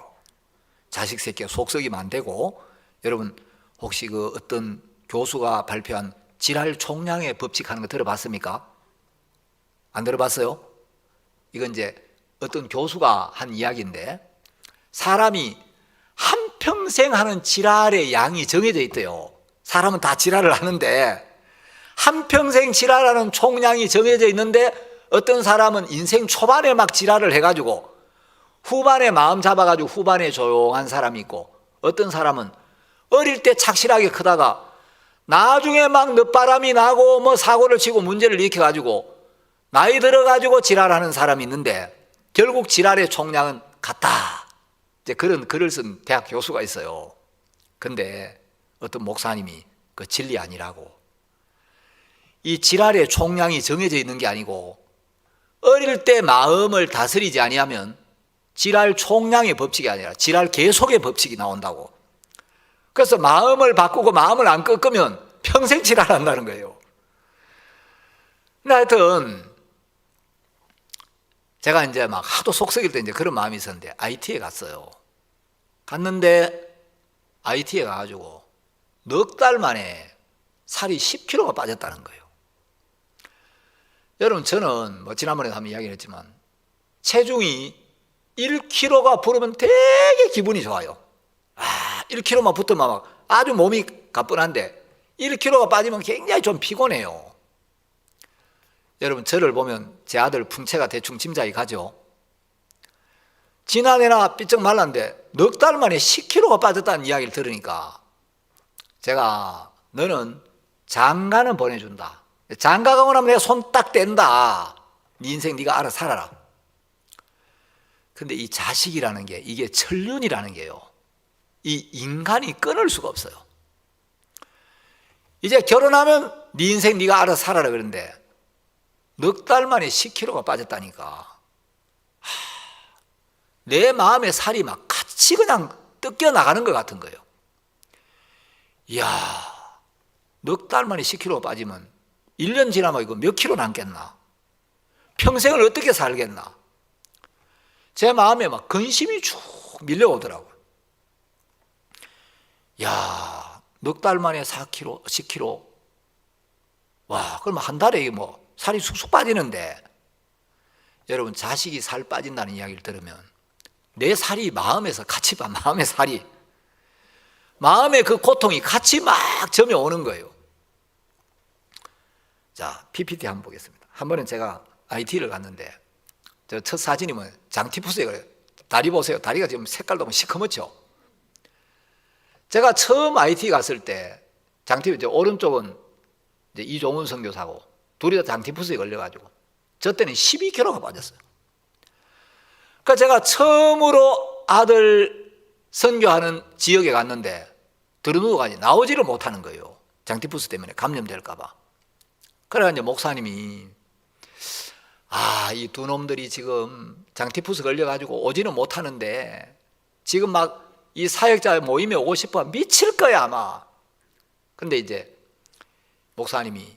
Speaker 1: 자식 새끼가 속썩이면 안 되고, 여러분 혹시 그 어떤 교수가 발표한 지랄 총량의 법칙 하는 거 들어봤습니까? 안 들어봤어요? 이건 이제 어떤 교수가 한 이야기인데, 사람이 한평생 하는 지랄의 양이 정해져 있대요. 사람은 다 지랄을 하는데 한평생 지랄하는 총량이 정해져 있는데, 어떤 사람은 인생 초반에 막 지랄을 해가지고 후반에 마음 잡아가지고 후반에 조용한 사람이 있고, 어떤 사람은 어릴 때 착실하게 크다가 나중에 막 늦바람이 나고 뭐 사고를 치고 문제를 일으켜가지고 나이 들어가지고 지랄하는 사람이 있는데, 결국 지랄의 총량은 같다. 이제 그런 글을 쓴 대학 교수가 있어요. 근데 어떤 목사님이 그 진리 아니라고, 이 지랄의 총량이 정해져 있는 게 아니고 어릴 때 마음을 다스리지 아니하면 지랄 총량의 법칙이 아니라 지랄 계속의 법칙이 나온다고. 그래서 마음을 바꾸고 마음을 안 꺾으면 평생 지랄한다는 거예요. 근데 하여튼 제가 이제 막 하도 속 썩일 때 이제 그런 마음이 있었는데 IT에 갔어요. 갔는데 IT에 가가지고 넉 달 만에 살이 10kg가 빠졌다는 거예요. 여러분 저는 뭐 지난번에 한번 이야기를 했지만 체중이 1kg가 부르면 되게 기분이 좋아요. 1kg만 붙으면 막 아주 몸이 가뿐한데 1kg가 빠지면 굉장히 좀 피곤해요. 여러분 저를 보면 제 아들 풍채가 대충 짐작이 가죠. 지난해나 삐쩍 말랐는데 넉 달 만에 10kg가 빠졌다는 이야기를 들으니까 제가 너는 장가는 보내준다. 장가 가고 나면 내가 손 딱 뗀다. 네 인생 네가 알아서 살아라. 근데 이 자식이라는 게, 이게 천륜이라는 게요, 이 인간이 끊을 수가 없어요. 이제 결혼하면 네 인생 네가 알아서 살아라 그러는데 넉 달 만에 10kg가 빠졌다니까. 내 마음의 살이 막 같이 그냥 뜯겨 나가는 것 같은 거예요. 이야, 넉 달 만에 10kg가 빠지면 1년 지나면 이거 몇 킬로 남겠나? 평생을 어떻게 살겠나? 제 마음에 막 근심이 쭉 밀려오더라고요. 야, 넉 달 만에 4kg, 10kg. 와, 그럼 한 달에 뭐 살이 쑥쑥 빠지는데, 여러분 자식이 살 빠진다는 이야기를 들으면 내 살이 마음에서 같이 봐, 마음의 살이. 마음의 그 고통이 같이 막 점여오는 거예요. 자, PPT 한번 보겠습니다. 한 번은 제가 IT를 갔는데, 저 첫 사진이 뭐 장티푸스에 그래요. 다리 보세요. 다리가 지금 색깔도 뭐 시커멓죠. 제가 처음 IT 갔을 때 장티푸스, 이제 오른쪽은 이제 이종훈 선교사고 둘이 다 장티푸스에 걸려가지고 저 때는 12kg가 빠졌어요. 그러니까 제가 처음으로 아들 선교하는 지역에 갔는데 들어누워가지고 나오지를 못하는 거예요. 장티푸스 때문에 감염될까봐. 그래가 이제 목사님이 이 두 놈들이 지금 장티푸스 걸려가지고 오지는 못하는데 지금 막 이 사역자 모임에 오고 싶어 미칠 거야 아마. 근데 이제 목사님이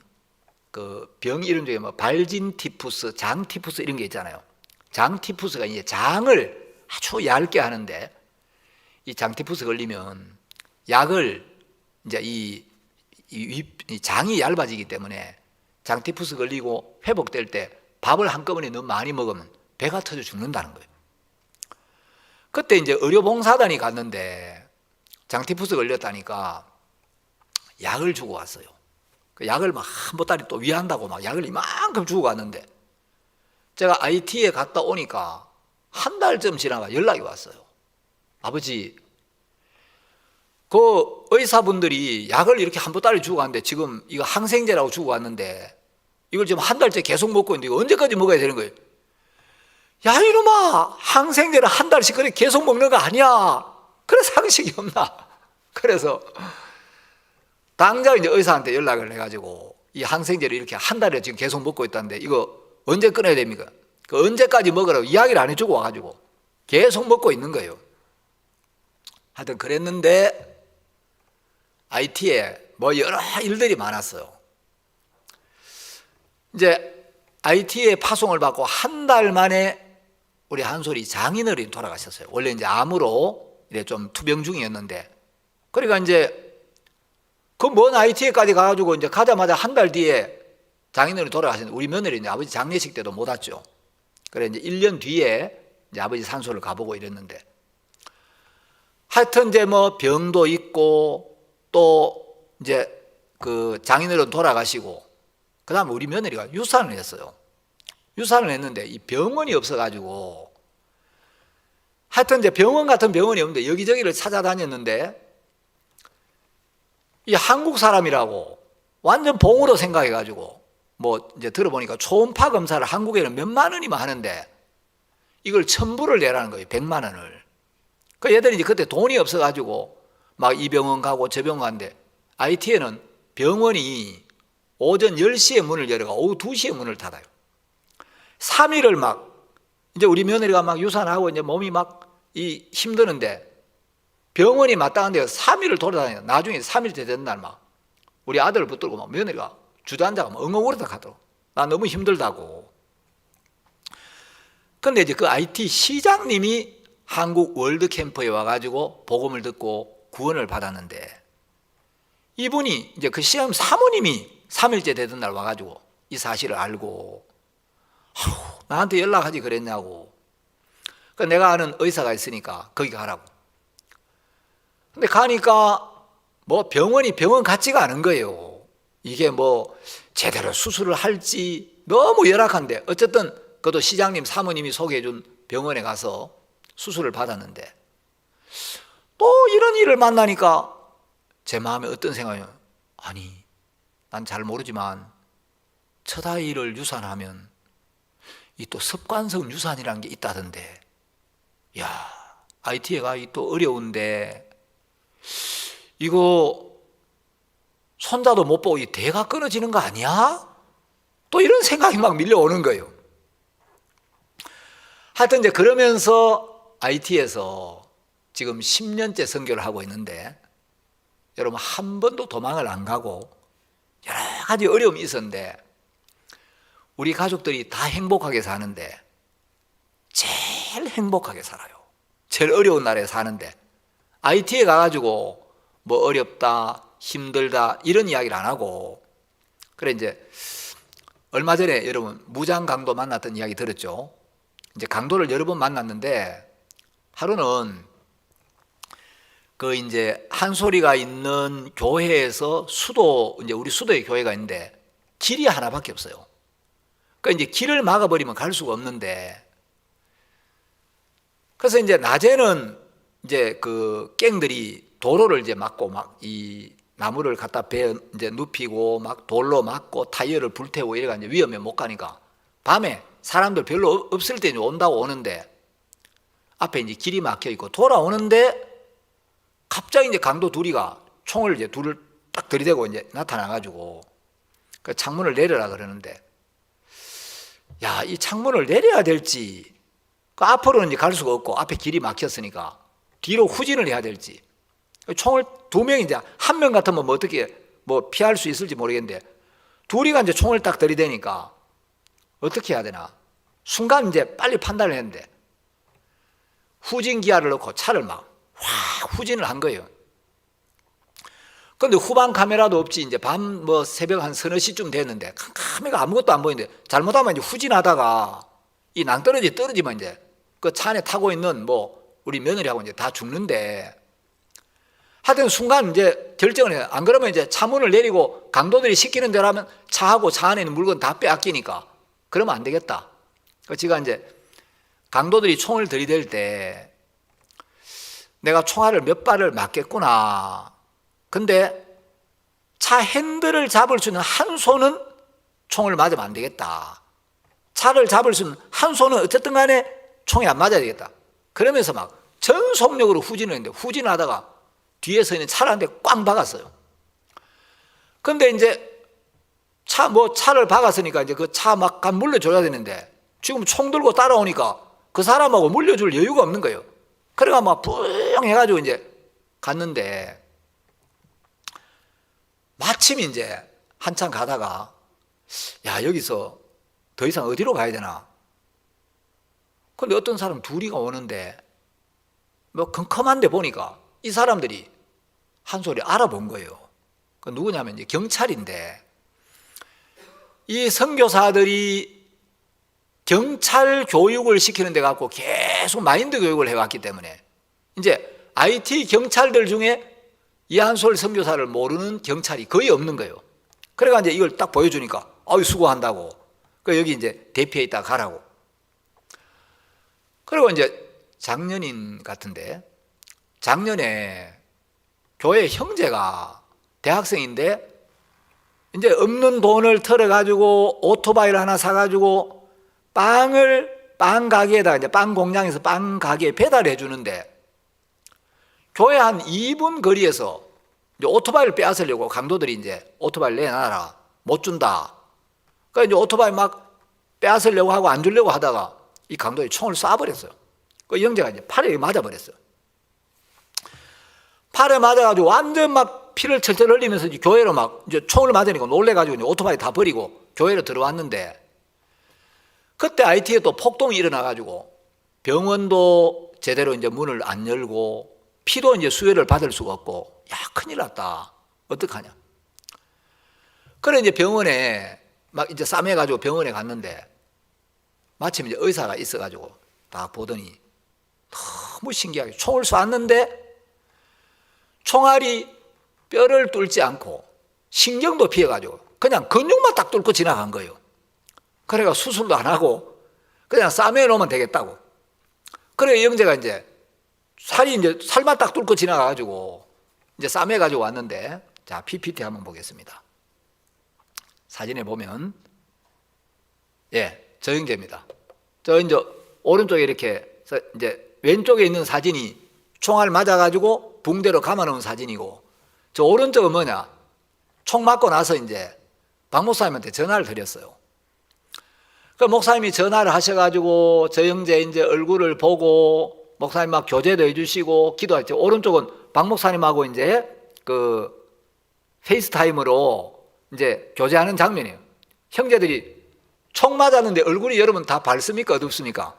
Speaker 1: 그 병 이름 중에 뭐 발진티푸스, 장티푸스 이런 게 있잖아요. 장티푸스가 이제 장을 아주 얇게 하는데 이 장티푸스 걸리면 약을 이제 이 장이 얇아지기 때문에 장티푸스 걸리고 회복될 때 밥을 한꺼번에 너무 많이 먹으면 배가 터져 죽는다는 거예요. 그때 이제 의료봉사단이 갔는데 장티푸스 걸렸다니까 약을 주고 왔어요. 그 약을 막 한 보따리 또 위한다고 막 약을 이만큼 주고 갔는데 제가 IT에 갔다 오니까 한 달쯤 지나가 연락이 왔어요. 아버지, 그 의사분들이 약을 이렇게 한 보따리 주고 갔는데 지금 이거 항생제라고 주고 왔는데 이걸 지금 한 달째 계속 먹고 있는데 이거 언제까지 먹어야 되는 거예요? 야 이놈아, 항생제를 한 달씩 그렇게 계속 먹는 거 아니야. 그래 상식이 없나? 그래서 당장 이제 의사한테 연락을 해가지고 이 항생제를 이렇게 한 달에 지금 계속 먹고 있다는데 이거 언제 끊어야 됩니까? 그 언제까지 먹으라고 이야기를 안 해주고 와가지고 계속 먹고 있는 거예요. 하여튼 그랬는데 IT에 뭐 여러 일들이 많았어요. 이제 IT에 파송을 받고 한 달 만에 우리 한솔이 장인어른이 돌아가셨어요. 원래 이제 암으로 이래 좀 투병 중이었는데, 그러니까 이제 그 먼 IT에까지 가가지고 이제 가자마자 한 달 뒤에 장인어른이 돌아가셨는데 우리 며느리 이제 아버지 장례식 때도 못 왔죠. 그래 이제 1년 뒤에 이제 아버지 산소를 가보고 이랬는데, 하여튼 이제 뭐 병도 있고 또 이제 그 장인어른 돌아가시고 그 다음에 우리 며느리가 유산을 했어요. 유산을 했는데 이 병원이 없어가지고 하여튼 이제 병원 같은 병원이 없는데 여기저기를 찾아다녔는데 이 한국 사람이라고 완전 봉으로 생각해가지고 뭐 이제 들어보니까 초음파 검사를 한국에는 몇만 원이면 하는데 이걸 1,000불을 내라는 거예요. 100만 원을. 그 얘들이 이제 그때 돈이 없어가지고 막 이 병원 가고 저 병원 가는데 IT에는 병원이 오전 10시에 문을 열어가 오후 2시에 문을 닫아요. 3일을 막 이제 우리 며느리가 막 유산하고 이제 몸이 막 이 힘드는데 병원이 마땅한데 3일을 돌아다녀. 나중에 3일째 된 날 막 우리 아들을 붙들고 막 며느리가 주저앉아가 막 엉엉울었다 가더라고. 나 너무 힘들다고. 근데 이제 그 IT 시장님이 한국 월드캠프에 와가지고 복음을 듣고 구원을 받았는데 이분이 이제 그 시장님 사모님이 3일째 되던 날 와가지고 이 사실을 알고 나한테 연락하지 그랬냐고. 그 내가 아는 의사가 있으니까 거기 가라고. 근데 가니까 뭐 병원이 병원 같지가 않은 거예요. 이게 뭐 제대로 수술을 할지 너무 열악한데 어쨌든 그것도 시장님 사모님이 소개해준 병원에 가서 수술을 받았는데 또 이런 일을 만나니까 제 마음에 어떤 생각이요? 아니 난 잘 모르지만 첫 아이를 유산하면 이 또 습관성 유산이라는 게 있다던데, 야 IT에 가 또 어려운데 이거 손자도 못 보고 이 대가 끊어지는 거 아니야? 또 이런 생각이 막 밀려오는 거예요. 하여튼 이제 그러면서 IT에서 지금 10년째 선교를 하고 있는데 여러분 한 번도 도망을 안 가고 여러 가지 어려움이 있었는데 우리 가족들이 다 행복하게 사는데 제일 행복하게 살아요. 제일 어려운 날에 사는데 IT에 가가지고 뭐 어렵다 힘들다 이런 이야기를 안 하고, 그래 이제 얼마 전에 여러분 무장 강도 만났던 이야기 들었죠. 이제 강도를 여러 번 만났는데 하루는 그 이제 한소리가 있는 교회에서 수도 이제 우리 수도에 교회가 있는데 길이 하나밖에 없어요. 그러니까 이제 길을 막아버리면 갈 수가 없는데, 그래서 이제 낮에는 이제 그 갱들이 도로를 이제 막고 막 이 나무를 갖다 배 이제 눕히고 막 돌로 막고 타이어를 불태우고 이래가 이제 위험해 못 가니까 밤에 사람들 별로 없을 때 온다고 오는데 앞에 이제 길이 막혀 있고 돌아오는데 갑자기 이제 강도 둘이가 총을 이제 둘을 딱 들이대고 이제 나타나가지고 그 창문을 내려라 그러는데, 야, 이 창문을 내려야 될지, 그 앞으로는 이제 갈 수가 없고 앞에 길이 막혔으니까 뒤로 후진을 해야 될지, 총을 두 명이 이제 한 명 같으면 뭐 어떻게 뭐 피할 수 있을지 모르겠는데 둘이가 이제 총을 딱 들이대니까 어떻게 해야 되나. 순간 이제 빨리 판단을 했는데 후진 기아를 넣고 차를 막 후진을 한 거예요. 근데 후방 카메라도 없지, 이제 밤 뭐 새벽 한 서너 시쯤 됐는데 카메라가 아무것도 안 보이는데 잘못하면 이제 후진하다가 이 낭떠러지 떨어지면 이제 그 차 안에 타고 있는 뭐 우리 며느리하고 이제 다 죽는데, 하여튼 순간 이제 결정을 해요. 안 그러면 이제 차문을 내리고 강도들이 시키는 대로 하면 차하고 차 안에 있는 물건 다 빼앗기니까 그러면 안 되겠다. 제가 이제 강도들이 총을 들이댈 때 내가 총알을 몇 발을 맞겠구나. 근데 차 핸들을 잡을 수 있는 한 손은 총을 맞으면 안 되겠다. 차를 잡을 수 있는 한 손은 어쨌든 간에 총이 안 맞아야 되겠다. 그러면서 막 전속력으로 후진을 했는데 후진을 하다가 뒤에서 있는 차를 한 대 꽝 박았어요. 근데 이제 차를 박았으니까 이제 그 차 막 물려줘야 되는데 지금 총 들고 따라오니까 그 사람하고 물려줄 여유가 없는 거예요. 그래가 막 뿡 해가지고 이제 갔는데, 마침 이제 한참 가다가 야, 여기서 더 이상 어디로 가야 되나. 근데 어떤 사람 둘이가 오는데 뭐 컴컴한데 보니까 이 사람들이 한 소리 알아본 거예요. 그 누구냐면 이제 경찰인데, 이 선교사들이 경찰 교육을 시키는 데 갖고 계속 마인드 교육을 해왔기 때문에 이제 IT 경찰들 중에 이한솔 선교사를 모르는 경찰이 거의 없는 거예요. 그래가 이제 이걸 딱 보여주니까 아유 수고한다고. 그 여기 이제 대피해 있다 가라고. 그리고 이제 작년인 같은데, 작년에 교회 형제가 대학생인데 이제 없는 돈을 털어가지고 오토바이를 하나 사가지고 빵 가게에다 이제 빵 공장에서 빵 가게에 배달해 주는데, 교회 한 2분 거리에서 이제 오토바이를 빼앗으려고 강도들이 이제 오토바이를 내놔라, 못 준다. 그러니까 이제 오토바이 막 빼앗으려고 하고 안 주려고 하다가 이 강도들이 총을 쏴버렸어요. 그 형제가 이제 팔에 맞아버렸어요. 팔에 맞아가지고 완전 막 피를 철철 흘리면서 이제 교회로 막 이제 총을 맞으니까 놀래가지고 이제 오토바이 다 버리고 교회로 들어왔는데, 그때 IT에 또 폭동이 일어나가지고 병원도 제대로 이제 문을 안 열고 피도 이제 수혈을 받을 수가 없고, 야, 큰일 났다. 어떡하냐. 그래 이제 병원에 막 이제 싸매가지고 병원에 갔는데 마침 이제 의사가 있어가지고 딱 보더니 너무 신기하게 총을 쐈는데 총알이 뼈를 뚫지 않고 신경도 피해가지고 그냥 근육만 딱 뚫고 지나간 거예요. 그래가 수술도 안 하고 그냥 싸매 놓으면 되겠다고. 그래 영재가 이제 살만 딱 뚫고 지나가가지고 이제 싸매가지고 왔는데, 자, PPT 한번 보겠습니다. 사진에 보면, 예, 저 형제입니다. 저 이제 오른쪽에 이렇게 이제 왼쪽에 있는 사진이 총알 맞아가지고 붕대로 감아놓은 사진이고, 저 오른쪽은 뭐냐, 총 맞고 나서 이제 박 목사님한테 전화를 드렸어요. 그 목사님이 전화를 하셔가지고 저 형제 이제 얼굴을 보고 목사님 막 교제도 해주시고 기도했죠. 오른쪽은 박 목사님하고 이제 그 페이스타임으로 이제 교제하는 장면이에요. 형제들이 총 맞았는데 얼굴이 여러분 다 밝습니까? 어둡습니까?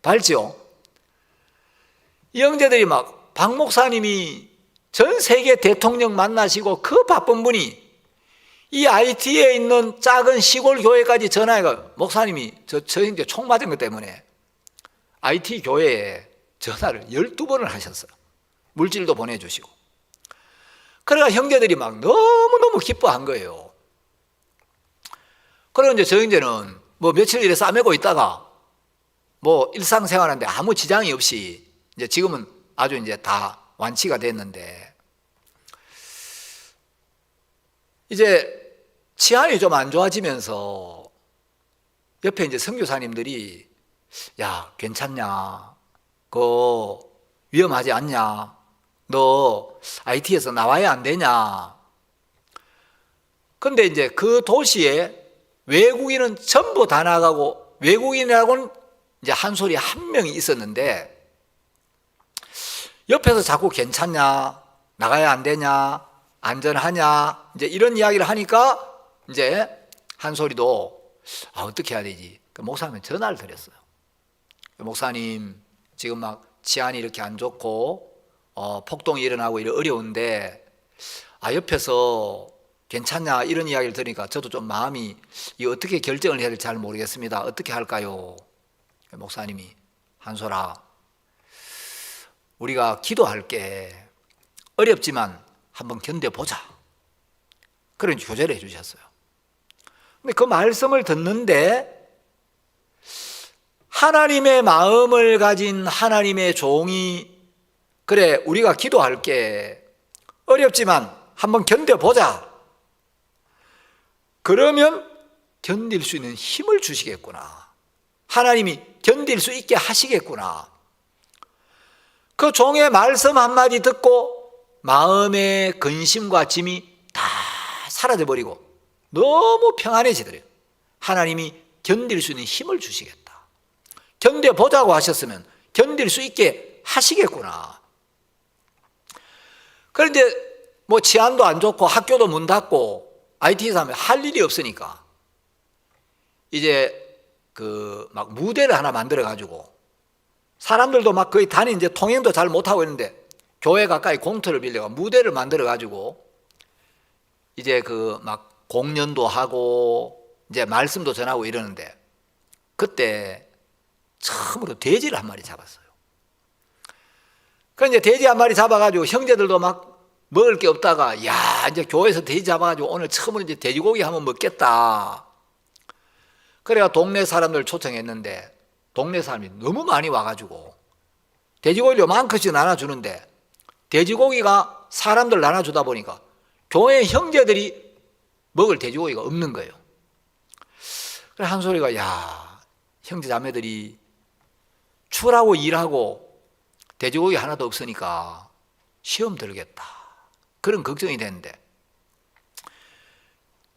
Speaker 1: 밝지요? 이 형제들이 막 박 목사님이 전 세계 대통령 만나시고 그 바쁜 분이 이 IT에 있는 작은 시골 교회까지 전화해가 목사님이 저 형제 총 맞은 것 때문에 IT 교회에 전화를 12번을 하셨어요. 물질도 보내주시고. 그래가 형제들이 막 너무너무 기뻐한 거예요. 그리고 이제 저 형제는 뭐 며칠 일에 싸매고 있다가 뭐 일상생활하는데 아무 지장이 없이 이제 지금은 아주 이제 다 완치가 됐는데, 이제 치안이 좀 안 좋아지면서 옆에 이제 선교사님들이 야, 괜찮냐? 그거 위험하지 않냐? 너 IT에서 나와야 안 되냐? 근데 이제 그 도시에 외국인은 전부 다 나가고 외국인이라고는 이제 한 소리 한 명이 있었는데 옆에서 자꾸 괜찮냐? 나가야 안 되냐? 안전하냐? 이제 이런 이야기를 하니까 이제 한 소리도 어떻게 해야 되지? 그 목사님한테 전화를 드렸어요. 목사님, 지금 막 치안이 이렇게 안 좋고 폭동이 일어나고 이래 어려운데 옆에서 괜찮냐 이런 이야기를 들으니까 저도 좀 마음이 이거 어떻게 결정을 해야 될지 잘 모르겠습니다. 어떻게 할까요? 목사님이 한솔아, 우리가 기도할게. 어렵지만 한번 견뎌보자. 그런 교제를 해주셨어요. 근데 그 말씀을 듣는데 하나님의 마음을 가진 하나님의 종이 그래 우리가 기도할게. 어렵지만 한번 견뎌보자. 그러면 견딜 수 있는 힘을 주시겠구나. 하나님이 견딜 수 있게 하시겠구나. 그 종의 말씀 한마디 듣고 마음의 근심과 짐이 다 사라져버리고 너무 평안해지더래요. 하나님이 견딜 수 있는 힘을 주시겠다. 견뎌보자고 하셨으면 견딜 수 있게 하시겠구나. 그런데 뭐 치안도 안 좋고 학교도 문 닫고 IT 사람이 할 일이 없으니까 이제 그 막 무대를 하나 만들어 가지고 사람들도 막 거의 단위 이제 통행도 잘 못하고 있는데 교회 가까이 공터를 빌려가 무대를 만들어 가지고 이제 그 막 공연도 하고 이제 말씀도 전하고 이러는데 그때 처음으로 돼지를 한 마리 잡았어요. 그래서 이제 돼지 한 마리 잡아가지고 형제들도 막 먹을 게 없다가 야 이제 교회에서 돼지 잡아가지고 오늘 처음으로 이제 돼지고기 한번 먹겠다. 그래가 동네 사람들 초청했는데 동네 사람이 너무 많이 와가지고 돼지고기를 요만큼씩 나눠주는데 돼지고기가 사람들 나눠주다 보니까 교회 형제들이 먹을 돼지고기가 없는 거예요. 그래 한 소리가 야 형제 자매들이 출하고 일하고 돼지고기 하나도 없으니까 시험 들겠다. 그런 걱정이 되는데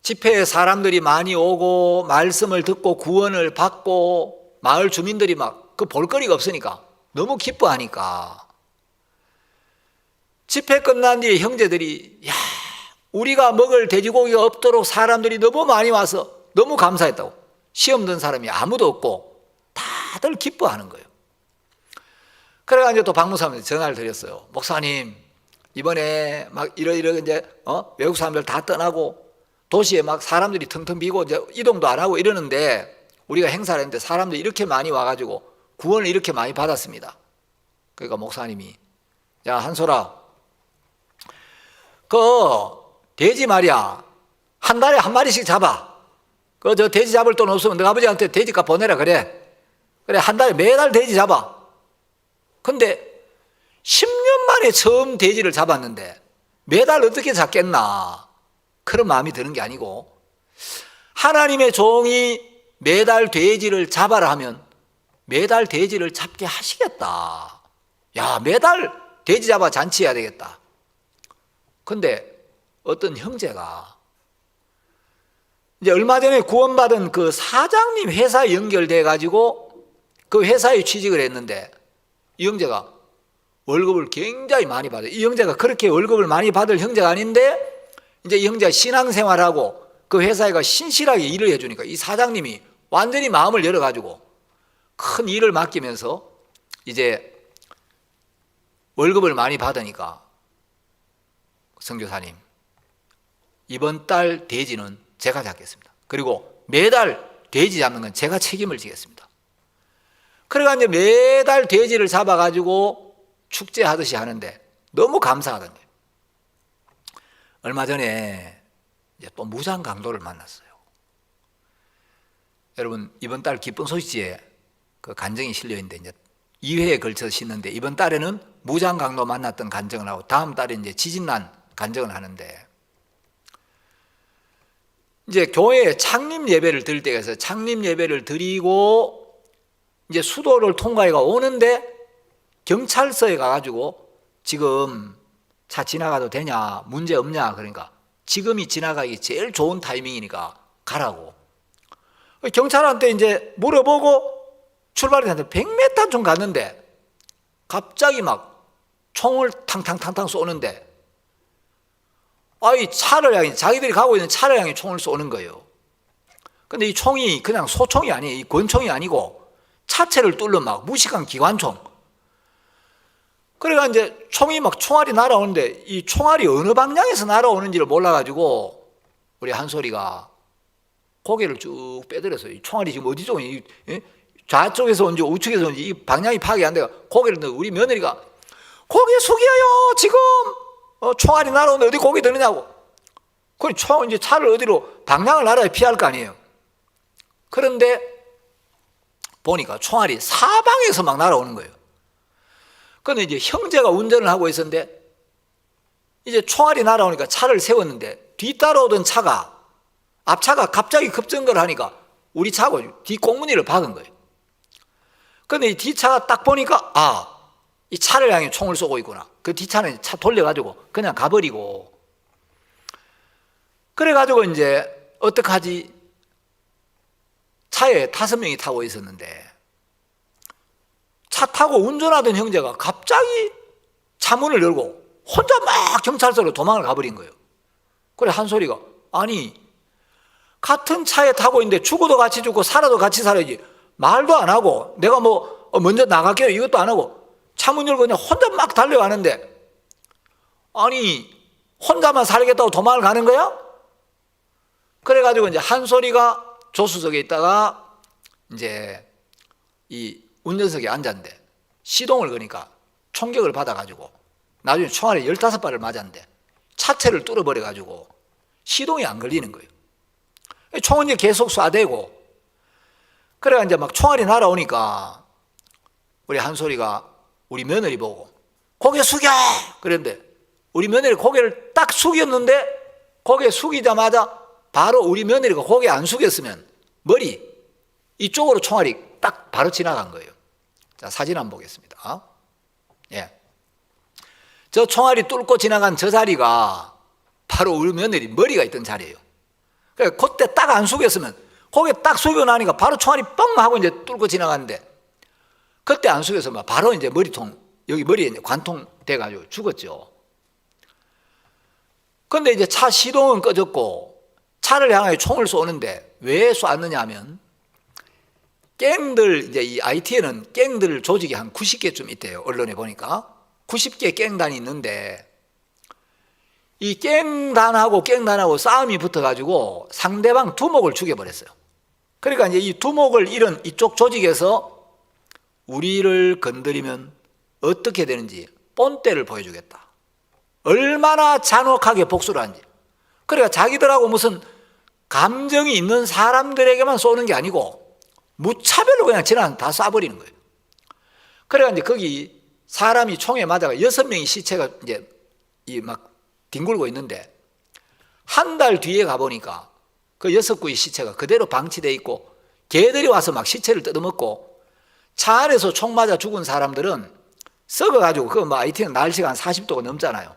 Speaker 1: 집회에 사람들이 많이 오고 말씀을 듣고 구원을 받고 마을 주민들이 막 그 볼거리가 없으니까 너무 기뻐하니까 집회 끝난 뒤에 형제들이 야 우리가 먹을 돼지고기가 없도록 사람들이 너무 많이 와서 너무 감사했다고. 시험 든 사람이 아무도 없고 다들 기뻐하는 거예요. 그래가지고 또 박목사님한테 전화를 드렸어요. 목사님 이번에 막 이러이러 이제 외국 사람들 다 떠나고 도시에 막 사람들이 텅텅 비고 이제 이동도 안 하고 이러는데 우리가 행사를 했는데 사람들이 이렇게 많이 와가지고 구원을 이렇게 많이 받았습니다. 그러니까 목사님이 야 한솔아 그 돼지 말이야 한 달에 한 마리씩 잡아. 그 저 돼지 잡을 돈 없으면 너 아버지한테 돼지값 보내라 그래. 그래 한 달에 매달 돼지 잡아. 근데 10년 만에 처음 돼지를 잡았는데 매달 어떻게 잡겠나 그런 마음이 드는 게 아니고 하나님의 종이 매달 돼지를 잡아라 하면 매달 돼지를 잡게 하시겠다. 야 매달 돼지 잡아 잔치해야 되겠다. 근데 어떤 형제가 이제 얼마 전에 구원받은 그 사장님 회사에 연결돼 가지고 그 회사에 취직을 했는데 이 형제가 월급을 굉장히 많이 받아요. 이 형제가 그렇게 월급을 많이 받을 형제가 아닌데 이제 이 형제가 신앙생활하고 그 회사에가 신실하게 일을 해주니까 이 사장님이 완전히 마음을 열어가지고 큰 일을 맡기면서 이제 월급을 많이 받으니까 선교사님 이번 달 돼지는 제가 잡겠습니다. 그리고 매달 돼지 잡는 건 제가 책임을 지겠습니다. 그래가 이제 매달 돼지를 잡아가지고 축제하듯이 하는데 너무 감사하던 거예요. 얼마 전에 이제 또 무장 강도를 만났어요. 여러분 이번 달 기쁜 소식지에 그 간증이 실려 있는데 이제 2회에 걸쳐서 싣는데 이번 달에는 무장 강도 만났던 간증을 하고 다음 달에 이제 지진난 간증을 하는데 이제 교회에 창립 예배를 드릴 때가 있어요. 창립 예배를 드리고 이제 수도를 통과해가 오는데 경찰서에 가가지고 지금 차 지나가도 되냐, 문제 없냐. 그러니까 지금이 지나가기 제일 좋은 타이밍이니까 가라고. 경찰한테 이제 물어보고 출발이 됐는데 100m 좀 갔는데 갑자기 막 총을 탕탕탕탕 쏘는데, 이 차를 향해, 자기들이 가고 있는 차를 향해 총을 쏘는 거예요. 근데 이 총이 그냥 소총이 아니에요. 이 권총이 아니고 차체를 뚫는 막 무식한 기관총. 그러니까 이제 총이 막 총알이 날아오는데 이 총알이 어느 방향에서 날아오는지를 몰라가지고 우리 한솔이가 고개를 쭉 빼들어서 이 총알이 지금 어디 쪽이, 좌쪽에서 온지 우측에서 온지 이 방향이 파악이 안 돼가 고개를 들어. 우리 며느리가 고개 숙여요. 지금 총알이 날아오는데 어디 고개 드느냐고. 그럼 이제 차를 어디로 방향을 알아야 피할 거 아니에요. 그런데 보니까 총알이 사방에서 막 날아오는 거예요. 그런데 이제 형제가 운전을 하고 있었는데 이제 총알이 날아오니까 차를 세웠는데 뒤따라오던 차가, 앞차가 갑자기 급정거를 하니까 우리 차하고 뒤 꽁무니를 박은 거예요. 그런데 이 뒤차가 딱 보니까 이 차를 향해 총을 쏘고 있구나. 그 뒤차는 차 돌려가지고 그냥 가버리고. 그래가지고 이제 어떡하지? 차에 5명이 타고 있었는데 차 타고 운전하던 형제가 갑자기 차 문을 열고 혼자 막 경찰서로 도망을 가버린 거예요. 그래 한솔이가, 아니 같은 차에 타고 있는데 죽어도 같이 죽고 살아도 같이 살아야지, 말도 안 하고 내가 뭐 먼저 나갈게요 이것도 안 하고 차 문 열고 그냥 혼자 막 달려가는데, 아니 혼자만 살겠다고 도망을 가는 거야? 그래가지고 이제 한솔이가 조수석에 있다가 이제 이 운전석에 앉았는데 시동을 거니까 총격을 받아가지고 나중에 총알에 15발을 맞았는데 차체를 뚫어버려가지고 시동이 안 걸리는 거예요. 총은 이제 계속 쏴대고. 그래가 이제 막 총알이 날아오니까 우리 한솔이가 우리 며느리 보고 고개 숙여! 그랬는데 우리 며느리 고개를 딱 숙였는데 고개 숙이자마자 바로 우리 며느리가 고개 안 숙였으면 머리 이쪽으로 총알이 딱 바로 지나간 거예요. 자, 사진 한번 보겠습니다. 예. 저 총알이 뚫고 지나간 저 자리가 바로 우리 며느리 머리가 있던 자리예요. 그러니까 그때 딱 안 숙였으면 고개 딱 숙여 나니까 바로 총알이 뻥 하고 이제 뚫고 지나갔는데 그때 안 숙였으면 바로 이제 머리통, 여기 머리에 이제 관통 돼가지고 죽었죠. 그런데 이제 차 시동은 꺼졌고 차를 향해 총을 쏘는데 왜 쐈느냐 하면 갱들, 이제 이 IT에는 갱들 조직이 한 90개쯤 있대요. 언론에 보니까 90개 갱단이 있는데 이 갱단하고 싸움이 붙어가지고 상대방 두목을 죽여버렸어요. 그러니까 이제 이 두목을 잃은 이쪽 조직에서 우리를 건드리면 어떻게 되는지 본때를 보여주겠다. 얼마나 잔혹하게 복수를 하는지. 그러니까 자기들하고 무슨 감정이 있는 사람들에게만 쏘는 게 아니고 무차별로 그냥 지나가 다 쏴버리는 거예요. 그래가 이제 거기 사람이 총에 맞아가 6명의 시체가 이제 막 뒹굴고 있는데 한 달 뒤에 가보니까 그 6구의 시체가 그대로 방치되어 있고 개들이 와서 막 시체를 뜯어먹고 차 안에서 총 맞아 죽은 사람들은 썩어가지고 그 뭐 IT는 날씨가 한 40도가 넘잖아요.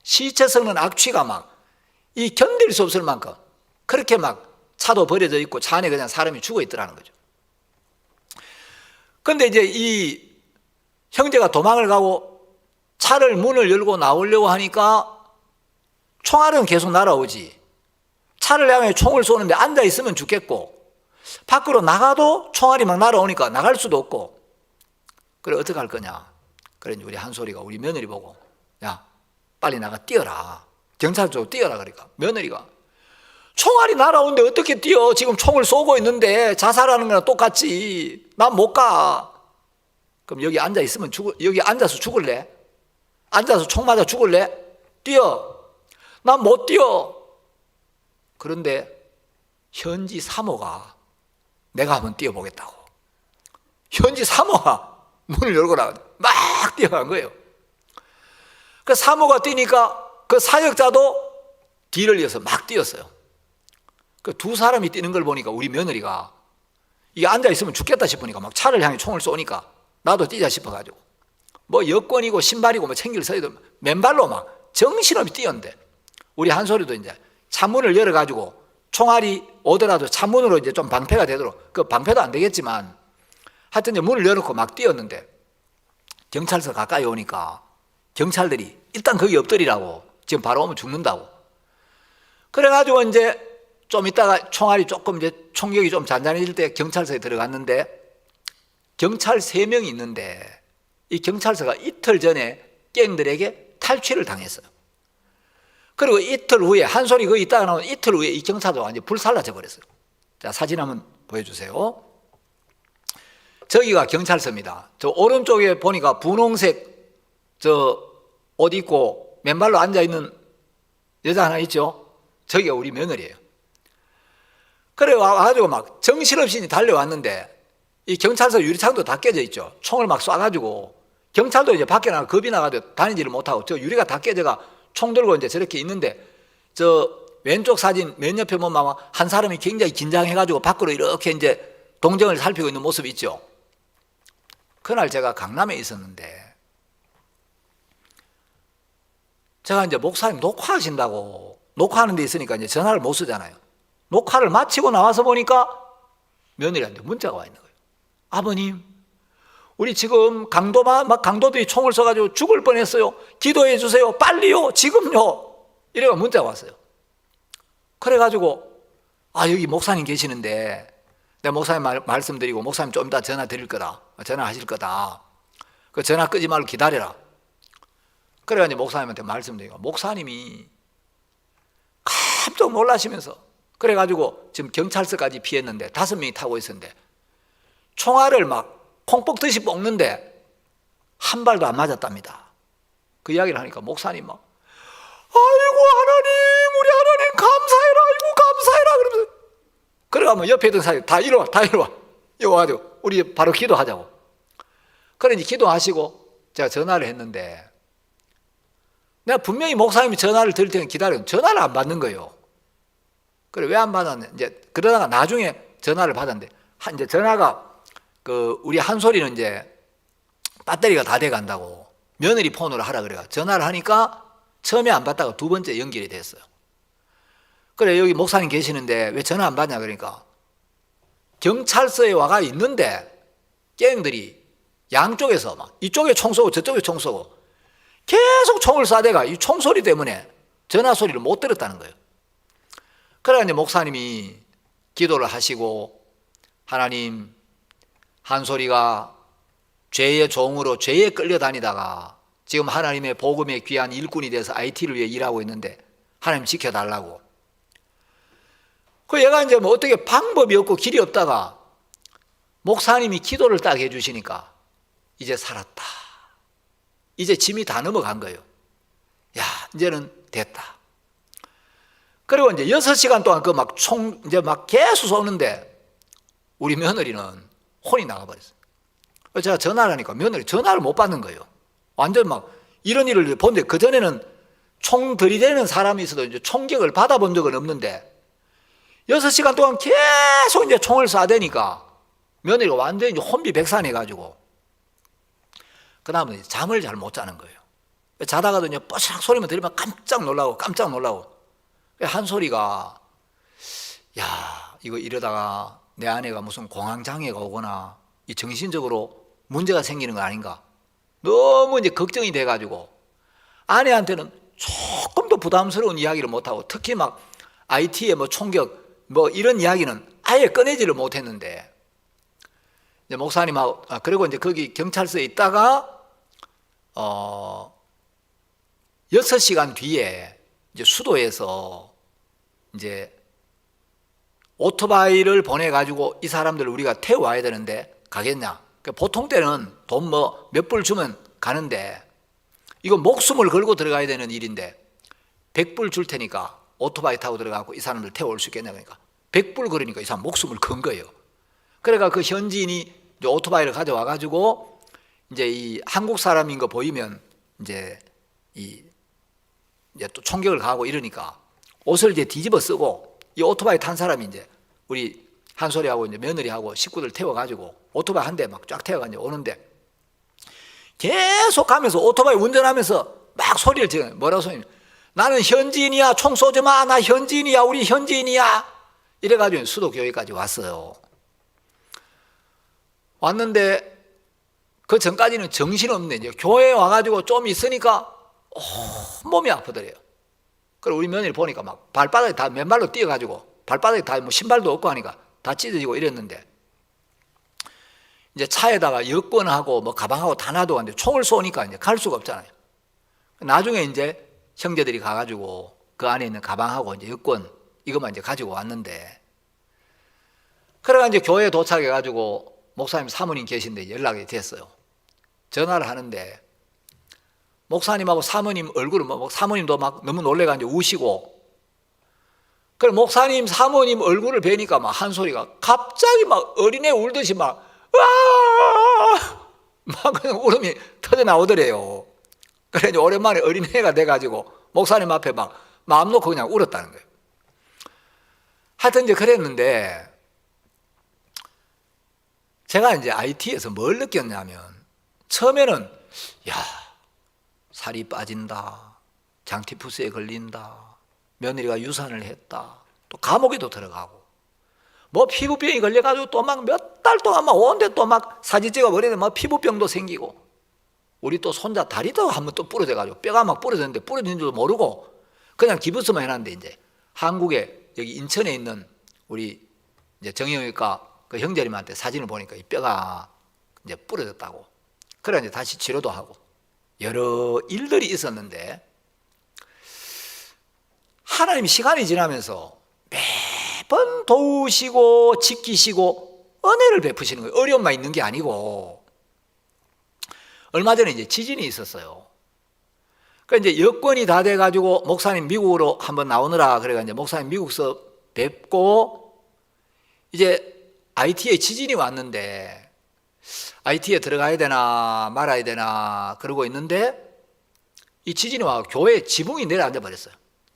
Speaker 1: 시체 썩는 악취가 막 이 견딜 수 없을 만큼 그렇게 막 차도 버려져 있고 차 안에 그냥 사람이 죽어 있더라는 거죠. 그런데 이제 이 형제가 도망을 가고 차를 문을 열고 나오려고 하니까 총알은 계속 날아오지. 차를 향해 총을 쏘는데 앉아있으면 죽겠고 밖으로 나가도 총알이 막 날아오니까 나갈 수도 없고. 그래 어떻게 할 거냐. 그래 우리 한솔이가 우리 며느리 보고 야 빨리 나가 뛰어라. 경찰 쪽으로 뛰어라. 그러니까 며느리가 총알이 날아오는데 어떻게 뛰어. 지금 총을 쏘고 있는데 자살하는 거랑 똑같지. 난 못 가. 그럼 여기 앉아있으면 여기 앉아서 죽을래? 앉아서 총 맞아 죽을래? 뛰어. 난 못 뛰어. 그런데 현지 사모가 내가 한번 뛰어보겠다고. 현지 사모가 문을 열고 나가 막 뛰어간 거예요. 그 사모가 뛰니까 그 사역자도 뒤를 이어서 막 뛰었어요. 그 두 사람이 뛰는 걸 보니까 우리 며느리가 이게 앉아있으면 죽겠다 싶으니까 막 차를 향해 총을 쏘니까 나도 뛰자 싶어가지고 뭐 여권이고 신발이고 뭐 챙길 서이도 맨발로 막 정신없이 뛰었는데 우리 한솔이도 이제 창문을 열어가지고 총알이 오더라도 창문으로 이제 좀 방패가 되도록, 그 방패도 안 되겠지만 하여튼 이제 문을 열어놓고 막 뛰었는데 경찰서 가까이 오니까 경찰들이 일단 거기 엎드리라고, 지금 바로 오면 죽는다고. 그래가지고 이제 좀 있다가 총알이 조금 이제 총격이 좀 잔잔해질 때 경찰서에 들어갔는데 경찰 3명이 있는데 이 경찰서가 이틀 전에 갱들에게 탈취를 당했어요. 그리고 이틀 후에 한솔이 거기 있다가 나오면 이틀 후에 이 경찰서가 완전히 불살라져 버렸어요. 자, 사진 한번 보여주세요. 저기가 경찰서입니다. 저 오른쪽에 보니까 분홍색 저 옷 입고 맨발로 앉아있는 여자 하나 있죠? 저기가 우리 며느리예요. 그래 와가지고 막 정신없이 달려왔는데 이 경찰서 유리창도 다 깨져 있죠. 총을 막 쏴가지고 경찰도 이제 밖에 나가 겁이 나가지고 다니지를 못하고 저 유리가 다 깨져가 총 들고 이제 저렇게 있는데 저 왼쪽 사진 맨 옆에 보면 한 사람이 굉장히 긴장해가지고 밖으로 이렇게 이제 동정을 살피고 있는 모습이 있죠. 그날 제가 강남에 있었는데 제가 이제 목사님 녹화하신다고, 녹화하는 데 있으니까 이제 전화를 못 쓰잖아요. 녹화를 마치고 나와서 보니까 며느리한테 문자가 와 있는 거예요. 아버님, 우리 지금 강도들이 총을 쏴가지고 죽을 뻔했어요. 기도해 주세요. 빨리요. 지금요. 이래가 문자가 왔어요. 그래가지고 여기 목사님 계시는데 내가 목사님 말씀드리고 목사님 좀 이따 전화 드릴 거다. 전화하실 거다. 그 전화 끄지 말고 기다려라. 그래가지고 목사님한테 말씀드리고 목사님이 깜짝 놀라시면서, 그래가지고 지금 경찰서까지 피했는데 5명이 타고 있었는데 총알을 막 콩 뻑듯이 볶는데 한 발도 안 맞았답니다. 그 이야기를 하니까 목사님 막 아이고 하나님, 우리 하나님 감사해라, 아이고 감사해라 그러면서, 그래가면 옆에 있던 사람이 다 이리 와, 여기 와가지고 우리 바로 기도하자고. 그래 이제 기도하시고 제가 전화를 했는데 내가 분명히 목사님이 전화를 드릴 테니 기다려, 전화를 안 받는 거예요. 그래 왜 안 받았냐, 이제 그러다가 나중에 전화를 받았는데 이제 전화가 우리 한솔이는 이제 배터리가 다 돼 간다고 며느리 폰으로 하라 그래가 전화를 하니까 처음에 안 받다가 2번째 연결이 됐어요. 그래 여기 목사님 계시는데 왜 전화 안 받냐 그러니까 경찰서에 와가 있는데 갱들이 양쪽에서 막 이쪽에 총 쏘고 저쪽에 총 쏘고 계속 총을 쏴대가 이 총소리 때문에 전화 소리를 못 들었다는 거예요. 그래 이제 목사님이 기도를 하시고 하나님, 한솔이가 죄의 종으로 죄에 끌려다니다가 지금 하나님의 복음의 귀한 일꾼이 돼서 IT를 위해 일하고 있는데 하나님 지켜달라고. 그 얘가 이제 뭐 어떻게 방법이 없고 길이 없다가 목사님이 기도를 딱 해주시니까 이제 살았다. 이제 짐이 다 넘어간 거예요. 야, 이제는 됐다. 그리고 이제 6시간 동안 이제 막 계속 쏘는데 우리 며느리는 혼이 나가버렸어요. 제가 전화를 하니까 며느리 전화를 못 받는 거예요. 완전 막 이런 일을 보는데 그전에는 총 들이대는 사람이 있어도 이제 총격을 받아본 적은 없는데 6시간 동안 계속 이제 총을 쏴대니까 며느리가 완전히 이제 혼비백산해가지고 그 다음에 잠을 잘 못 자는 거예요. 자다가도 이제 뽀시락 소리만 들으면 깜짝 놀라고 한솔이가 야, 이거 이러다가 내 아내가 무슨 공황장애가 오거나 이 정신적으로 문제가 생기는 거 아닌가 너무 이제 걱정이 돼가지고 아내한테는 조금도 부담스러운 이야기를 못하고 특히 막 IT에 뭐 총격 뭐 이런 이야기는 아예 꺼내지를 못했는데 이제 목사님하고 그리고 이제 거기 경찰서에 있다가 6시간 뒤에 이제 수도에서 이제 오토바이를 보내가지고 이 사람들을 우리가 태워와야 되는데 가겠냐. 보통 때는 돈 뭐 몇 불 주면 가는데 이거 목숨을 걸고 들어가야 되는 일인데 100불 줄 테니까 오토바이 타고 들어가고 이 사람들 태워올 수 있겠냐. 그러니까 100불 그러니까 이 사람 목숨을 건 거예요. 그러니까 그 현지인이 이제 오토바이를 가져와가지고 이제 이 한국 사람인 거 보이면 이제 또 총격을 가하고 이러니까 옷을 이제 뒤집어 쓰고 이 오토바이 탄 사람이 이제 우리 한솔이하고 이제 며느리하고 식구들 태워가지고 오토바이 한 대 막 쫙 태워가지고 오는데 계속 가면서 오토바이 운전하면서 막 소리를 지르는. 뭐라고 소리? 나는 현지인이야. 총 쏘지 마. 나 현지인이야. 우리 현지인이야. 이래가지고 수도 교회까지 왔어요. 왔는데 그 전까지는 정신없는데 이제 교회에 와가지고 좀 있으니까 몸이 아프더래요. 그리고 우리 며느리 보니까 막 발바닥에 다 맨발로 뛰어가지고 발바닥에 다 뭐 신발도 없고 하니까 다 찢어지고 이랬는데 이제 차에다가 여권하고 뭐 가방하고 다 놔두었는데 총을 쏘니까 이제 갈 수가 없잖아요. 나중에 이제 형제들이 가가지고 그 안에 있는 가방하고 이제 여권 이것만 이제 가지고 왔는데 그래가 이제 교회에 도착해가지고 목사님 사모님 계신데 연락이 됐어요. 전화를 하는데 목사님하고 사모님 얼굴은 뭐 사모님도 막 너무 놀래가지고 우시고 그래 목사님 사모님 얼굴을 뵈니까 막 한 소리가 갑자기 막 어린애 울듯이 막 그냥 울음이 터져 나오더래요. 그래 이제 오랜만에 어린애가 돼가지고 목사님 앞에 막 마음 놓고 그냥 울었다는 거예요. 하여튼 이제 그랬는데 제가 이제 IT에서 뭘 느꼈냐면 처음에는 야 살이 빠진다, 장티푸스에 걸린다, 며느리가 유산을 했다, 또 감옥에도 들어가고 뭐 피부병이 걸려가지고 또 막 몇 달 동안 막 온데 또 막 사진 찍어버리는데 막 피부병도 생기고 우리 또 손자 다리도 한번 또 부러져가지고 뼈가 막 부러졌는데 부러진 줄도 모르고 그냥 기부스만 해놨는데 이제 한국에 여기 인천에 있는 우리 이제 정형외과 그 형제님한테 사진을 보니까 이 뼈가 이제 부러졌다고. 그래 이제 다시 치료도 하고 여러 일들이 있었는데 하나님 시간이 지나면서 매번 도우시고 지키시고 은혜를 베푸시는 거예요. 어려움만 있는 게 아니고 얼마 전에 이제 지진이 있었어요. 그러니까 이제 여건이 다 돼가지고 목사님 미국으로 한번 나오느라 그래가 이제 목사님 미국서 뵙고 이제 IT에 지진이 왔는데 IT에 들어가야 되나 말아야 되나 그러고 있는데 이 지진이 와 교회 지붕이 내려앉아 버렸어요.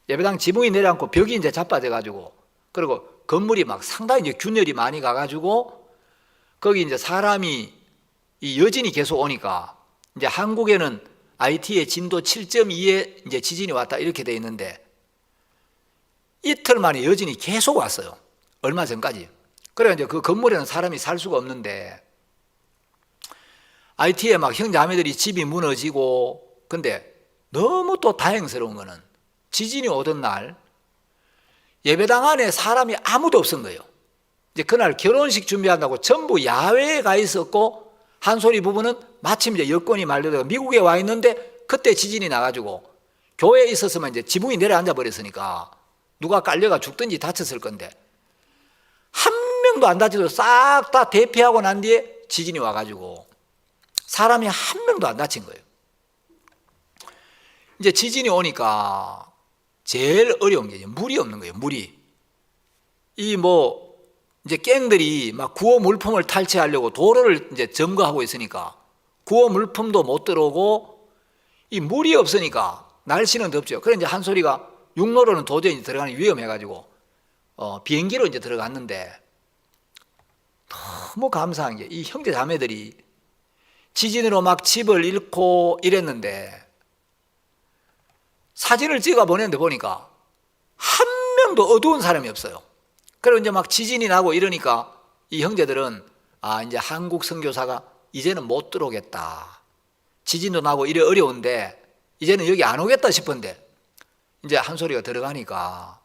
Speaker 1: 예배당 지붕이 내려앉고 벽이 이제 자빠져 가지고 그리고 건물이 막 상당히 이제 균열이 많이 가가지고 거기 이제 사람이 이 여진이 계속 오니까 이제 한국에는 IT에 진도 7.2에 이제 지진이 왔다 이렇게 돼 있는데 이틀 만에 여진이 계속 왔어요. 얼마 전까지. 그래 이제 그 건물에는 사람이 살 수가 없는데 IT에 막 형제자매들이 집이 무너지고 근데 너무 또 다행스러운 거는 지진이 오던 날 예배당 안에 사람이 아무도 없은 거예요. 이제 그날 결혼식 준비한다고 전부 야외에 가 있었고 한솔이 부부는 마침 이제 여건이 만료되고 미국에 와 있는데 그때 지진이 나가지고 교회에 있었으면 이제 지붕이 내려앉아 버렸으니까 누가 깔려가 죽든지 다쳤을 건데 한 명도 안 다치고 싹 다 대피하고 난 뒤에 지진이 와가지고 사람이 한 명도 안 다친 거예요. 이제 지진이 오니까 제일 어려운 게 물이 없는 거예요. 물이. 이 뭐 이제 갱들이 막 구호 물품을 탈취하려고 도로를 이제 점거하고 있으니까 구호 물품도 못 들어오고 이 물이 없으니까 날씨는 덥죠. 그래 이제 한솔이가 육로로는 도저히 들어가는 위험해가지고 비행기로 이제 들어갔는데 너무 감사한 게 이 형제 자매들이 지진으로 막 집을 잃고 이랬는데 사진을 찍어 보냈는데 보니까 한 명도 어두운 사람이 없어요. 그리고 이제 막 지진이 나고 이러니까 이 형제들은 이제 한국 선교사가 이제는 못 들어오겠다. 지진도 나고 이래 어려운데 이제는 여기 안 오겠다 싶은데 이제 한솔이가 들어가니까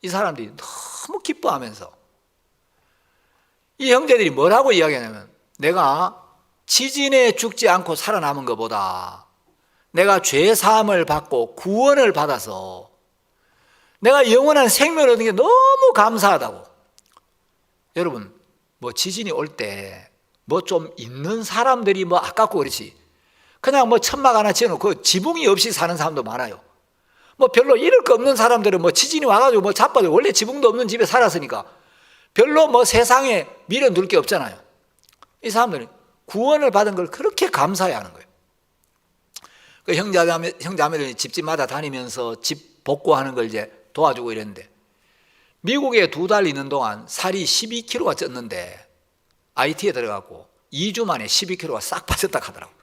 Speaker 1: 이 사람들이 너무 기뻐하면서 이 형제들이 뭐라고 이야기하냐면 내가 지진에 죽지 않고 살아남은 것보다 내가 죄 사함을 받고 구원을 받아서 내가 영원한 생명을 얻은 게 너무 감사하다고. 여러분 뭐 지진이 올 때 뭐 좀 있는 사람들이 뭐 아깝고 그렇지 그냥 뭐 천막 하나 지어놓고 지붕이 없이 사는 사람도 많아요. 뭐 별로 잃을 거 없는 사람들은 뭐 지진이 와가지고 뭐 자빠져 원래 지붕도 없는 집에 살았으니까 별로 뭐 세상에 미련둘 게 없잖아요. 이 사람들은 구원을 받은 걸 그렇게 감사해 하는 거예요. 그 형제자매들이 집집마다 다니면서 집 복구하는 걸 이제 도와주고 이랬는데 미국에 2달 있는 동안 살이 12kg가 쪘는데 IT에 들어가고 2주 만에 12kg가 싹 빠졌다 하더라고요.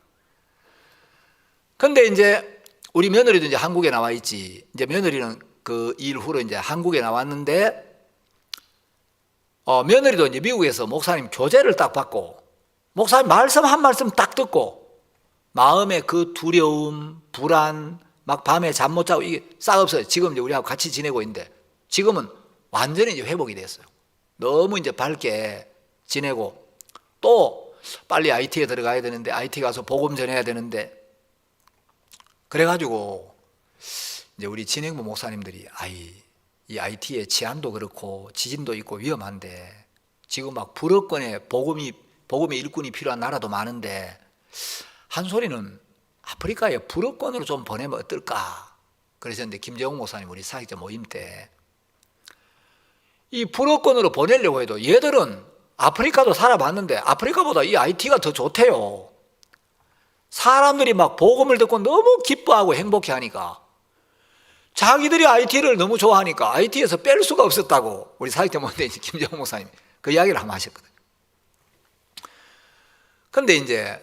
Speaker 1: 근데 이제 우리 며느리도 이제 한국에 나와 있지. 이제 며느리는 그 일 후로 이제 한국에 나왔는데, 며느리도 이제 미국에서 목사님 교제를 딱 받고, 목사님 말씀 한 말씀 딱 듣고, 마음의 그 두려움, 불안, 막 밤에 잠 못 자고 이게 싹 없어요. 지금 이제 우리하고 같이 지내고 있는데, 지금은 완전히 이제 회복이 됐어요. 너무 이제 밝게 지내고, 또 빨리 IT에 들어가야 되는데, IT 가서 복음 전해야 되는데, 그래가지고 이제 우리 진행부 목사님들이 이 IT의 치안도 그렇고 지진도 있고 위험한데, 지금 막 불어권에 복음의 일꾼이 필요한 나라도 많은데, 한 소리는 아프리카에 불어권으로 좀 보내면 어떨까 그러셨는데, 김재홍 목사님 우리 사역자 모임 때 이 불어권으로 보내려고 해도 얘들은 아프리카도 살아봤는데 아프리카보다 이 IT가 더 좋대요. 사람들이 막 복음을 듣고 너무 기뻐하고 행복해 하니까, 자기들이 IT를 너무 좋아하니까 IT에서 뺄 수가 없었다고 우리 사역자 모임 김재홍 목사님 그 이야기를 한번 하셨거든요. 근데 이제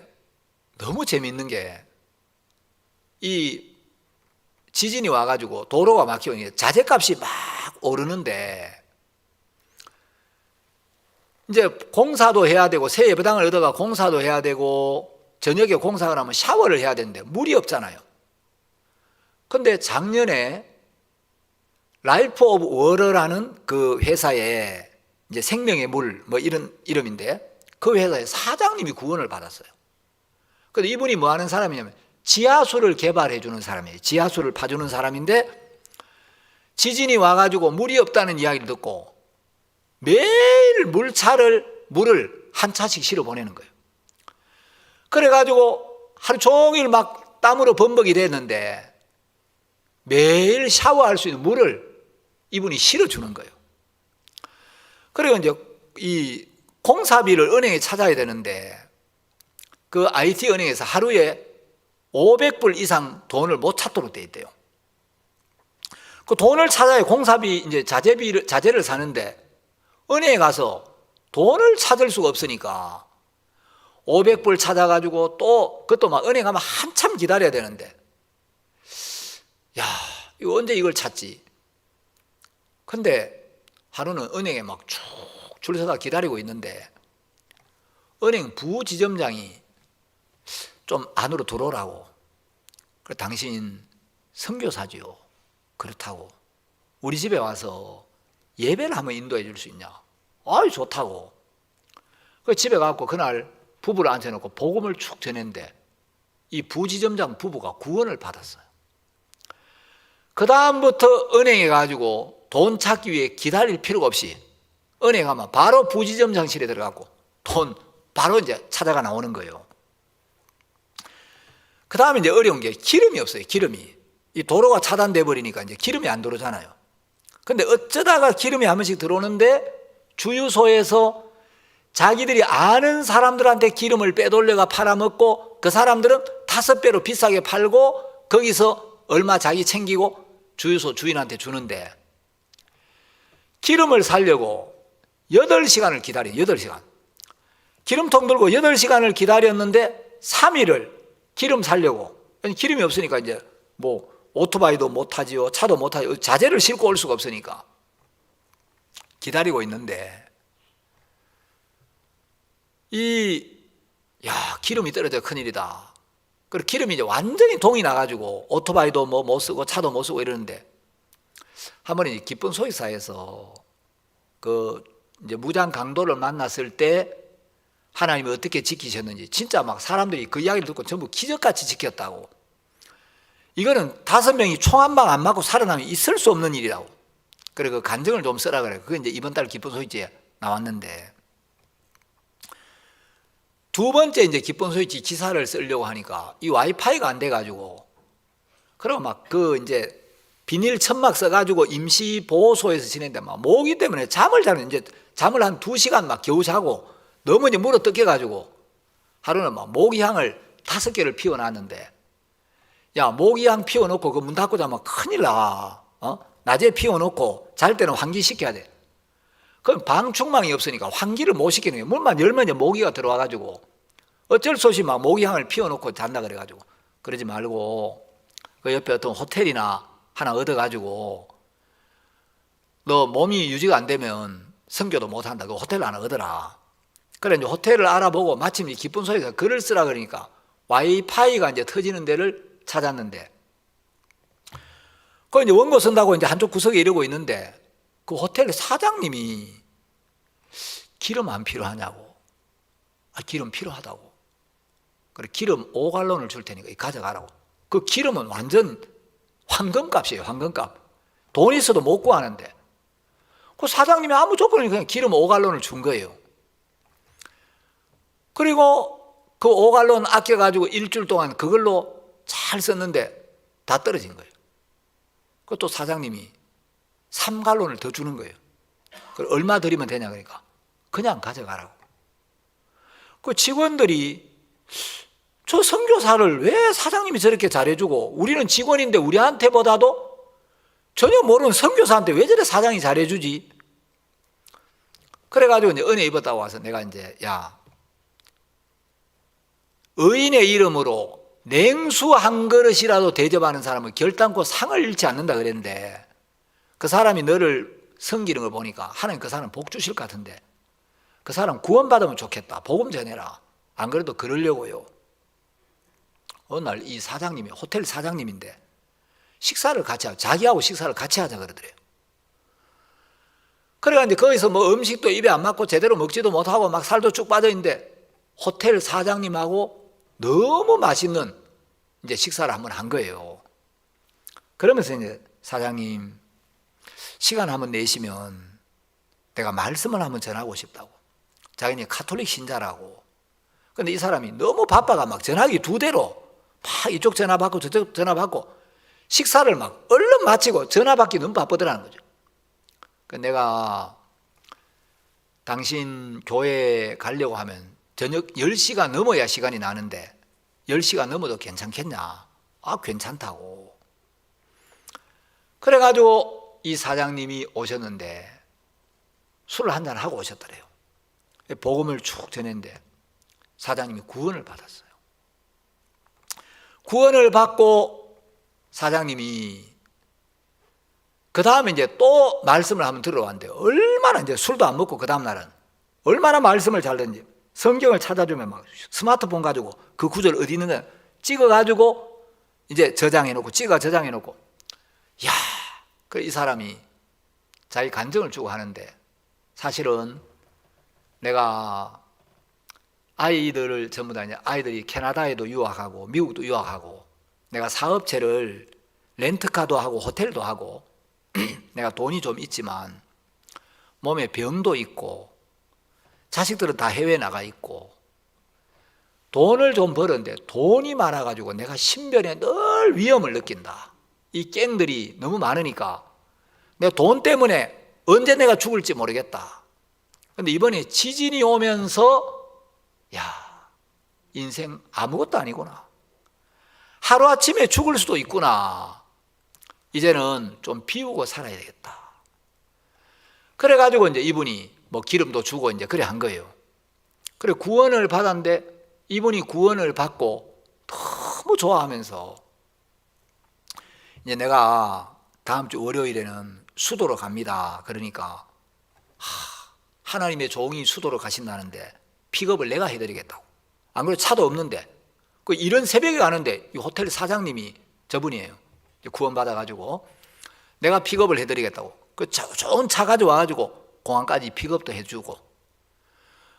Speaker 1: 너무 재미있는 게, 이 지진이 와가지고 도로가 막히고 자재값이 막 오르는데, 이제 공사도 해야 되고 새 예배당을 얻어가 공사도 해야 되고 저녁에 공사가 나면 샤워를 해야 되는데 물이 없잖아요. 근데 작년에 라이프 오브 워러라는 그 회사에 이제 생명의 물 뭐 이런 이름인데, 그 회사의 사장님이 구원을 받았어요. 근데 이분이 뭐 하는 사람이냐면 지하수를 개발해 주는 사람이에요. 지하수를 파주는 사람인데, 지진이 와가지고 물이 없다는 이야기를 듣고 매일 물을 한 차씩 실어 보내는 거예요. 그래가지고 하루 종일 막 땀으로 범벅이 됐는데 매일 샤워할 수 있는 물을 이분이 실어 주는 거예요. 그리고 이제 이 공사비를 은행에 찾아야 되는데, 그 IT 은행에서 하루에 500불 이상 돈을 못 찾도록 돼 있대요. 그 돈을 찾아야 공사비 이제 자재를 사는데, 은행에 가서 돈을 찾을 수가 없으니까 500불 찾아가지고 또 그것도 막 은행 가면 한참 기다려야 되는데, 야, 이거 언제 이걸 찾지? 근데 하루는 은행에 막 쭉 줄 서다 기다리고 있는데, 은행 부지점장이 좀 안으로 들어오라고. 그래, 당신 선교사지요. 그렇다고. 우리 집에 와서 예배를 한번 인도해 줄 수 있냐? 아이, 좋다고. 그 집에 가고 그날 부부를 앉혀놓고 복음을 쭉 전했는데, 이 부지점장 부부가 구원을 받았어요. 그 다음부터 은행에 가지고 돈 찾기 위해 기다릴 필요가 없이 은행 가면 바로 부지점장실에 들어가고 돈 바로 이제 찾아가 나오는 거예요. 그 다음에 이제 어려운 게 기름이 없어요. 기름이. 이 도로가 차단돼 버리니까 이제 기름이 안 들어오잖아요. 근데 어쩌다가 기름이 한 번씩 들어오는데, 주유소에서 자기들이 아는 사람들한테 기름을 빼돌려가 팔아먹고, 그 사람들은 5배로 비싸게 팔고 거기서 얼마 자기 챙기고 주유소 주인한테 주는데, 기름을 사려고 8시간을 기다려요. 8시간. 기름통 들고 8시간을 기다렸는데 3일을 기름 사려고. 기름이 없으니까 이제 뭐 오토바이도 못 타지요, 차도 못 타지요, 자재를 싣고 올 수가 없으니까 기다리고 있는데, 기름이 떨어져 큰일이다. 그리고 기름이 이제 완전히 동이 나가지고 오토바이도 뭐 못 쓰고 차도 못 쓰고 이러는데, 한 번에 기쁜 소식사에서 그 이제 무장 강도를 만났을 때 하나님이 어떻게 지키셨는지, 진짜 막 사람들이 그 이야기를 듣고 전부 기적같이 지켰다고. 이거는 5명이 총 한 방 안 맞고 살아나면 있을 수 없는 일이라고. 그래, 그 간증을 좀 쓰라 그래. 그게 이제 이번 달 기쁜 소식지에 나왔는데, 두 번째 이제 기쁜 소식지 기사를 쓰려고 하니까 이 와이파이가 안 돼가지고, 그럼 막 그 이제 비닐 천막 써가지고 임시 보호소에서 지냈는데 막 모기 때문에 잠을 한 2시간 막 겨우 자고, 너무 이제 물어 뜯겨가지고 하루는 막 모기향을 5개를 피워놨는데, 야, 모기향 피워놓고 그 문 닫고 자면 큰일 나. 낮에 피워놓고 잘 때는 환기시켜야 돼. 그럼 방충망이 없으니까 환기를 못 시키는 거예요. 문만 열면 이제 모기가 들어와가지고 어쩔 수 없이 막 모기향을 피워놓고 잔다 그래가지고, 그러지 말고 그 옆에 어떤 호텔이나 하나 얻어가지고 너 몸이 유지가 안 되면 선교도 못한다. 그 호텔 하나 얻어라. 그래 이제 호텔을 알아보고 마침 이 기쁜 소리가 글을 쓰라 그러니까 와이파이가 이제 터지는 데를 찾았는데 그 이제 원고 쓴다고 이제 한쪽 구석에 이러고 있는데 그 호텔 사장님이 기름 안 필요하냐고. 기름 필요하다고. 그래 기름 5갈론을 줄 테니까 가져가라고. 그 기름은 완전 황금값이에요. 황금값. 돈 있어도 못 구하는데 그 사장님이 아무 조건이 그냥 기름 5갈론을 준 거예요. 그리고 그 5갈론 아껴가지고 일주일 동안 그걸로 잘 썼는데 다 떨어진 거예요. 그것도 사장님이 3갈론을 더 주는 거예요. 얼마 드리면 되냐 그러니까 그냥 가져가라고. 그 직원들이 저 선교사를 왜 사장님이 저렇게 잘해주고 우리는 직원인데 우리한테보다도 전혀 모르는 선교사한테 왜 저래 사장이 잘해주지? 그래가지고 이제 은혜 입었다고 와서 내가 이제 야 의인의 이름으로 냉수 한 그릇이라도 대접하는 사람은 결단코 상을 잃지 않는다 그랬는데 그 사람이 너를 섬기는 걸 보니까 하나님 그 사람 복 주실 것 같은데 그 사람 구원받으면 좋겠다. 복음 전해라. 안 그래도 그러려고요. 어느 날 이 사장님이 호텔 사장님인데 식사를 같이 하자. 자기하고 식사를 같이 하자 그러더래요. 그래가 이제 거기서 뭐 음식도 입에 안 맞고 제대로 먹지도 못하고 막 살도 쭉 빠져있는데 호텔 사장님하고 너무 맛있는 이제 식사를 한번 한 거예요. 그러면서 이제 사장님 시간 한번 내시면 내가 말씀을 한번 전하고 싶다고. 자기는 카톨릭 신자라고. 근데 이 사람이 너무 바빠가 막 전화기 2대로 막 이쪽 전화 받고 저쪽 전화 받고 식사를 막 얼른 마치고 전화 받기 너무 바쁘더라는 거죠. 내가 당신 교회 가려고 하면 저녁 10시가 넘어야 시간이 나는데 10시가 넘어도 괜찮겠냐? 괜찮다고. 그래가지고 이 사장님이 오셨는데 술을 한잔 하고 오셨더래요. 복음을 쭉 전했는데 사장님이 구원을 받았어요. 구원을 받고 사장님이 그 다음에 이제 또 말씀을 한번 들어왔는데 얼마나 이제 술도 안 먹고 그 다음날은 얼마나 말씀을 잘 듣는지 성경을 찾아주면 막 스마트폰 가지고 그 구절 어디 있는지 찍어가지고 이제 저장해놓고 저장해놓고 야, 그 이 사람이 자기 간증을 주고 하는데 사실은 내가 아이들을 전부 다 이제 아이들이 캐나다에도 유학하고 미국도 유학하고 내가 사업체를 렌트카도 하고 호텔도 하고 내가 돈이 좀 있지만 몸에 병도 있고 자식들은 다 해외 나가 있고 돈을 좀 벌었는데 돈이 많아가지고 내가 신변에 늘 위험을 느낀다. 이 갱들이 너무 많으니까 내 돈 때문에 언제 내가 죽을지 모르겠다. 근데 이번에 지진이 오면서 야, 인생 아무것도 아니구나. 하루아침에 죽을 수도 있구나. 이제는 좀 비우고 살아야 되겠다. 그래가지고 이제 이분이 뭐 기름도 주고 이제 그래 한 거예요. 그래 구원을 받았는데 이분이 구원을 받고 너무 좋아하면서 이제 내가 다음 주 월요일에는 수도로 갑니다. 그러니까 하나님의 종이 수도로 가신다는데 픽업을 내가 해드리겠다고. 안 그래도 차도 없는데 그 이런 새벽에 가는데 이 호텔 사장님이 저분이에요. 구원받아가지고 내가 픽업을 해드리겠다고. 그 좋은 차 가져와가지고 공항까지 픽업도 해주고.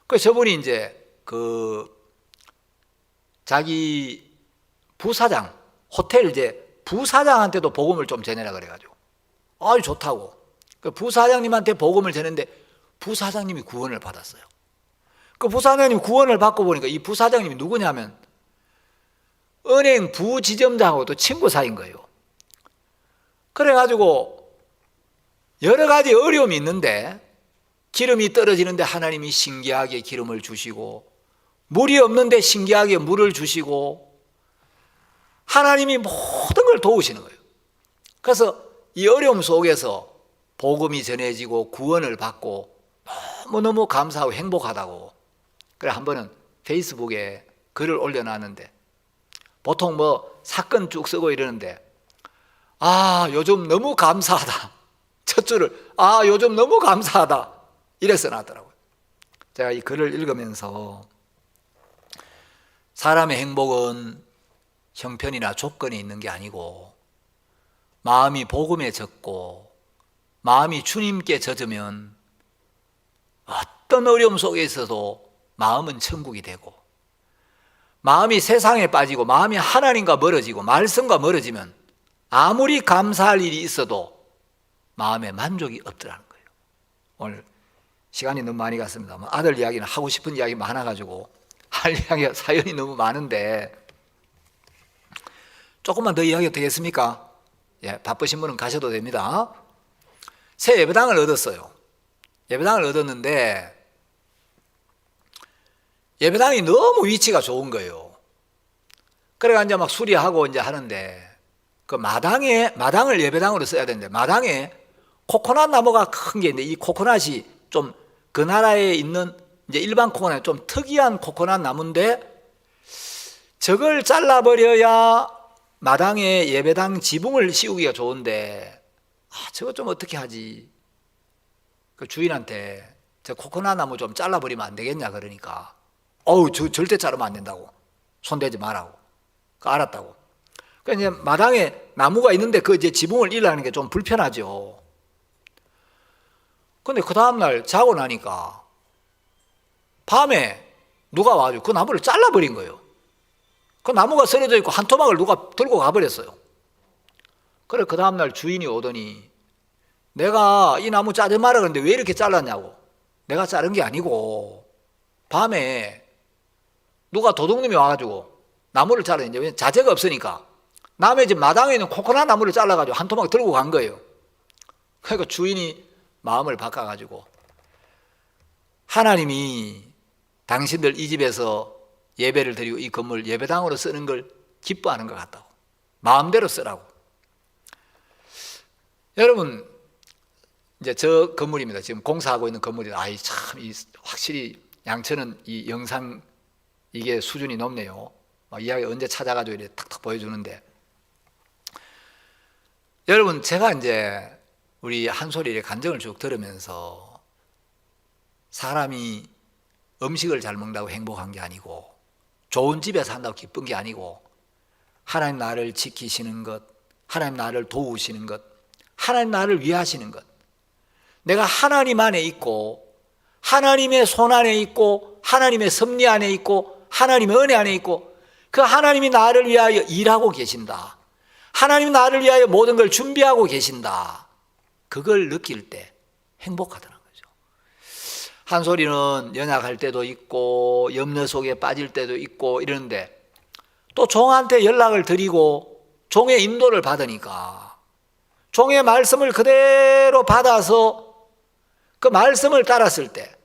Speaker 1: 그 저분이 이제 그 자기 부사장 호텔 이제 부사장한테도 복음을 좀 전해라 그래가지고 아유 좋다고. 그 부사장님한테 복음을 전했는데 부사장님이 구원을 받았어요. 그 부사장님 구원을 받고 보니까 이 부사장님이 누구냐면 은행 부지점장하고도 친구 사이인 거예요. 그래가지고 여러 가지 어려움이 있는데 기름이 떨어지는데 하나님이 신기하게 기름을 주시고 물이 없는데 신기하게 물을 주시고 하나님이 모든 걸 도우시는 거예요. 그래서 이 어려움 속에서 복음이 전해지고 구원을 받고 너무너무 감사하고 행복하다고. 그래 한 번은 페이스북에 글을 올려놨는데 보통 뭐 사건 쭉 쓰고 이러는데 아, 요즘 너무 감사하다. 첫 줄을 아, 요즘 너무 감사하다. 이래 써놨더라고요. 제가 이 글을 읽으면서 사람의 행복은 형편이나 조건이 있는 게 아니고 마음이 복음에 젖고 마음이 주님께 젖으면 어떤 어려움 속에 있어도 마음은 천국이 되고, 마음이 세상에 빠지고 마음이 하나님과 멀어지고 말씀과 멀어지면 아무리 감사할 일이 있어도 마음에 만족이 없더라는 거예요. 오늘 시간이 너무 많이 갔습니다. 아들 이야기는 하고 싶은 이야기 많아가지고 할 이야기가 사연이 너무 많은데 조금만 더 이야기가 되겠습니까? 예, 바쁘신 분은 가셔도 됩니다. 새 예배당을 얻었어요. 예배당을 얻었는데 예배당이 너무 위치가 좋은 거예요. 그래가 이제 막 수리하고 이제 하는데 그 마당을 예배당으로 써야 되는데 마당에 코코넛 나무가 큰 게 있는데 이 코코넛이 좀 그 나라에 있는 이제 일반 코코넛 좀 특이한 코코넛 나무인데 저걸 잘라버려야 마당에 예배당 지붕을 씌우기가 좋은데 저거 좀 어떻게 하지? 그 주인한테 저 코코넛 나무 좀 잘라버리면 안 되겠냐 그러니까 절대 자르면 안 된다고, 손대지 말라고. 알았다고. 그러니까 이제 마당에 나무가 있는데 그 이제 지붕을 일하는 게 좀 불편하죠. 근데 그 다음날 자고 나니까 밤에 누가 와가지고 그 나무를 잘라버린 거예요. 그 나무가 쓰러져 있고 한 토막을 누가 들고 가버렸어요. 그래 그 다음날 주인이 오더니 내가 이 나무 자르지 마라 그랬는데 왜 이렇게 잘랐냐고. 내가 자른 게 아니고 밤에 누가 도둑놈이 와가지고 나무를 잘랐는데 자재가 없으니까 남의 집 마당에 있는 코코넛 나무를 잘라가지고 한 토막 들고 간 거예요. 그러니까 주인이 마음을 바꿔가지고 하나님이 당신들 이 집에서 예배를 드리고 이 건물 예배당으로 쓰는 걸 기뻐하는 것 같다고, 마음대로 쓰라고. 여러분 이제 저 건물입니다. 지금 공사하고 있는 건물이다. 확실히 양천은 이 영상 이게 수준이 높네요. 이야기 언제 찾아가지고 이렇게 탁탁 보여주는데, 여러분 제가 이제 우리 한솔이의 간증을 쭉 들으면서 사람이 음식을 잘 먹는다고 행복한 게 아니고 좋은 집에 산다고 기쁜 게 아니고 하나님 나를 지키시는 것, 하나님 나를 도우시는 것, 하나님 나를 위하시는 것, 내가 하나님 안에 있고 하나님의 손 안에 있고 하나님의 섭리 안에 있고 하나님의 은혜 안에 있고 그 하나님이 나를 위하여 일하고 계신다, 하나님이 나를 위하여 모든 걸 준비하고 계신다, 그걸 느낄 때 행복하더라는 거죠. 한솔이는 연약할 때도 있고 염려 속에 빠질 때도 있고 이러는데 또 종한테 연락을 드리고 종의 인도를 받으니까 종의 말씀을 그대로 받아서 그 말씀을 따랐을 때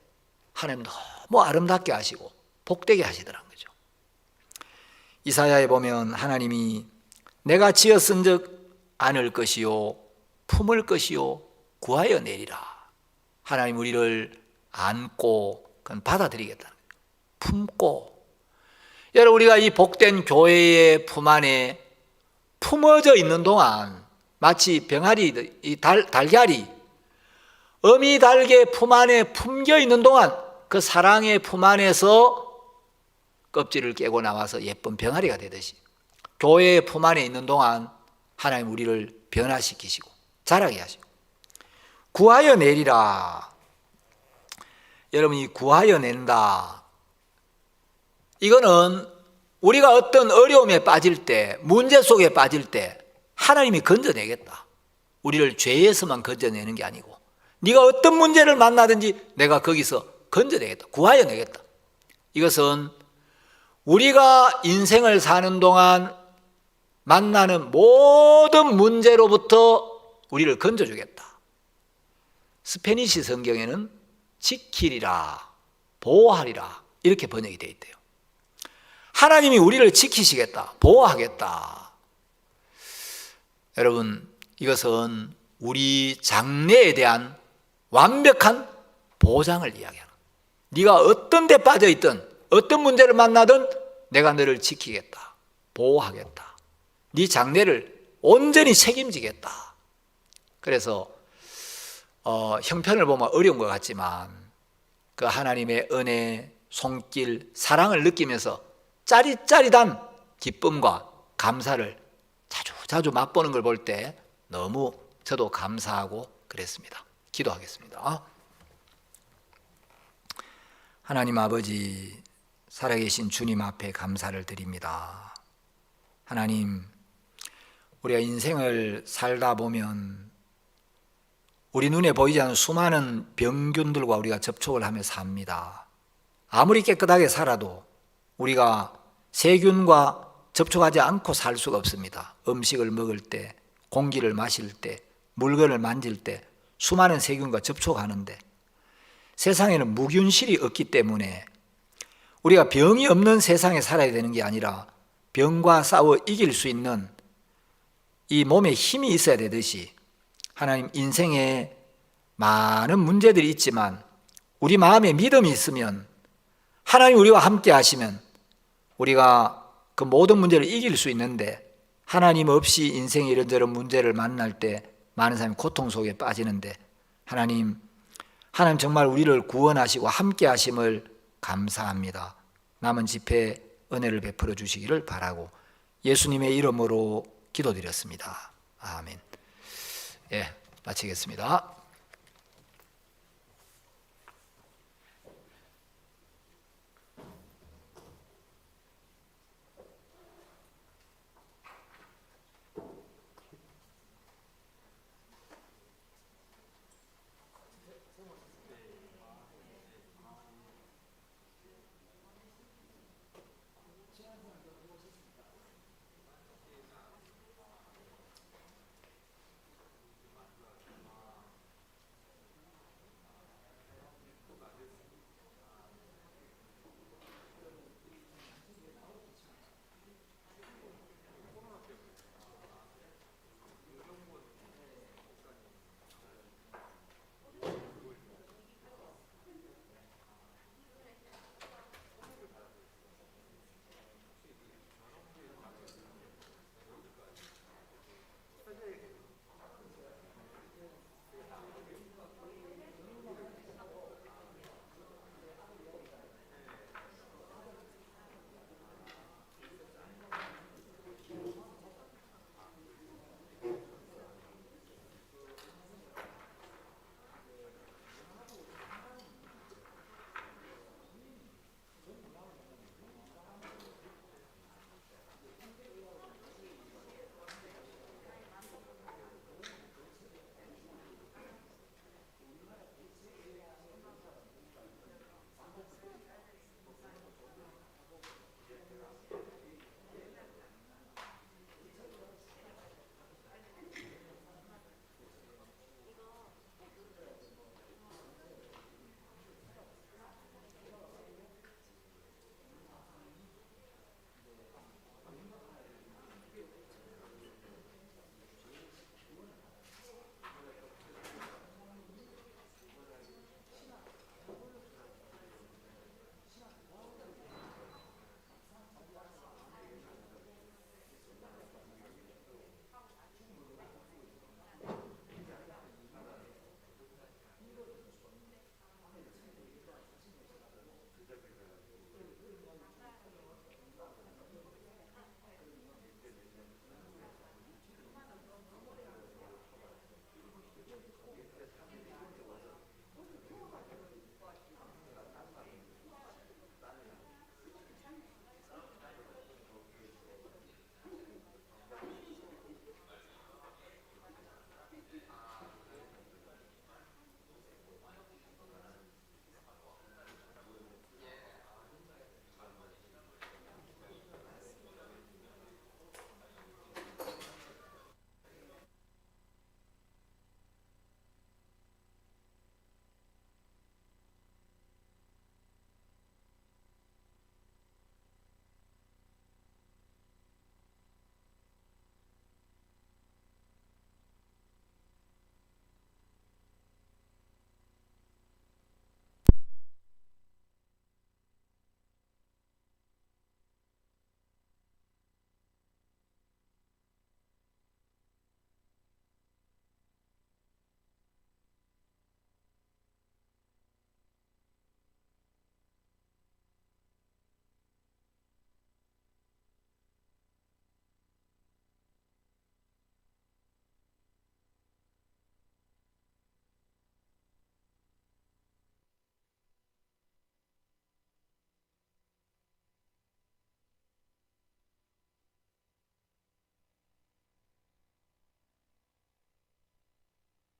Speaker 1: 하나님 너무 아름답게 하시고 복되게 하시더라는 거죠. 이사야에 보면 하나님이 내가 지었은즉 안을 것이요 품을 것이요 구하여 내리라. 하나님 우리를 안고 그건 받아들이겠다는 거예요. 품고. 여러분 우리가 이 복된 교회의 품 안에 품어져 있는 동안 마치 병아리, 이 달걀이 어미 달개 품 안에 품겨 있는 동안 그 사랑의 품 안에서 껍질을 깨고 나와서 예쁜 병아리가 되듯이 교회의 품 안에 있는 동안 하나님 우리를 변화시키시고 자라게 하시고 구하여 내리라. 여러분 이 구하여 낸다, 이거는 우리가 어떤 어려움에 빠질 때, 문제 속에 빠질 때 하나님이 건져내겠다. 우리를 죄에서만 건져내는 게 아니고 네가 어떤 문제를 만나든지 내가 거기서 건져내겠다, 구하여 내겠다. 이것은 우리가 인생을 사는 동안 만나는 모든 문제로부터 우리를 건져주겠다. 스페니시 성경에는 지키리라, 보호하리라 이렇게 번역이 되어 있대요. 하나님이 우리를 지키시겠다, 보호하겠다. 여러분 이것은 우리 장래에 대한 완벽한 보장을 이야기하는, 네가 어떤 데 빠져있든 어떤 문제를 만나든 내가 너를 지키겠다, 보호하겠다, 네 장래를 온전히 책임지겠다. 그래서 형편을 보면 어려운 것 같지만 그 하나님의 은혜, 손길, 사랑을 느끼면서 짜릿짜릿한 기쁨과 감사를 자주 맛보는 걸 볼 때 너무 저도 감사하고 그랬습니다. 기도하겠습니다. 하나님 아버지, 살아계신 주님 앞에 감사를 드립니다. 하나님, 우리가 인생을 살다 보면 우리 눈에 보이지 않는 수많은 병균들과 우리가 접촉을 하며 삽니다. 아무리 깨끗하게 살아도 우리가 세균과 접촉하지 않고 살 수가 없습니다. 음식을 먹을 때, 공기를 마실 때, 물건을 만질 때 수많은 세균과 접촉하는데 세상에는 무균실이 없기 때문에 우리가 병이 없는 세상에 살아야 되는 게 아니라 병과 싸워 이길 수 있는 이 몸에 힘이 있어야 되듯이 하나님, 인생에 많은 문제들이 있지만 우리 마음에 믿음이 있으면 하나님 우리와 함께 하시면 우리가 그 모든 문제를 이길 수 있는데, 하나님 없이 인생에 이런저런 문제를 만날 때 많은 사람이 고통 속에 빠지는데 하나님 정말 우리를 구원하시고 함께 하심을 감사합니다. 남은 집회 은혜를 베풀어 주시기를 바라고 예수님의 이름으로 기도드렸습니다. 아멘. 예, 마치겠습니다.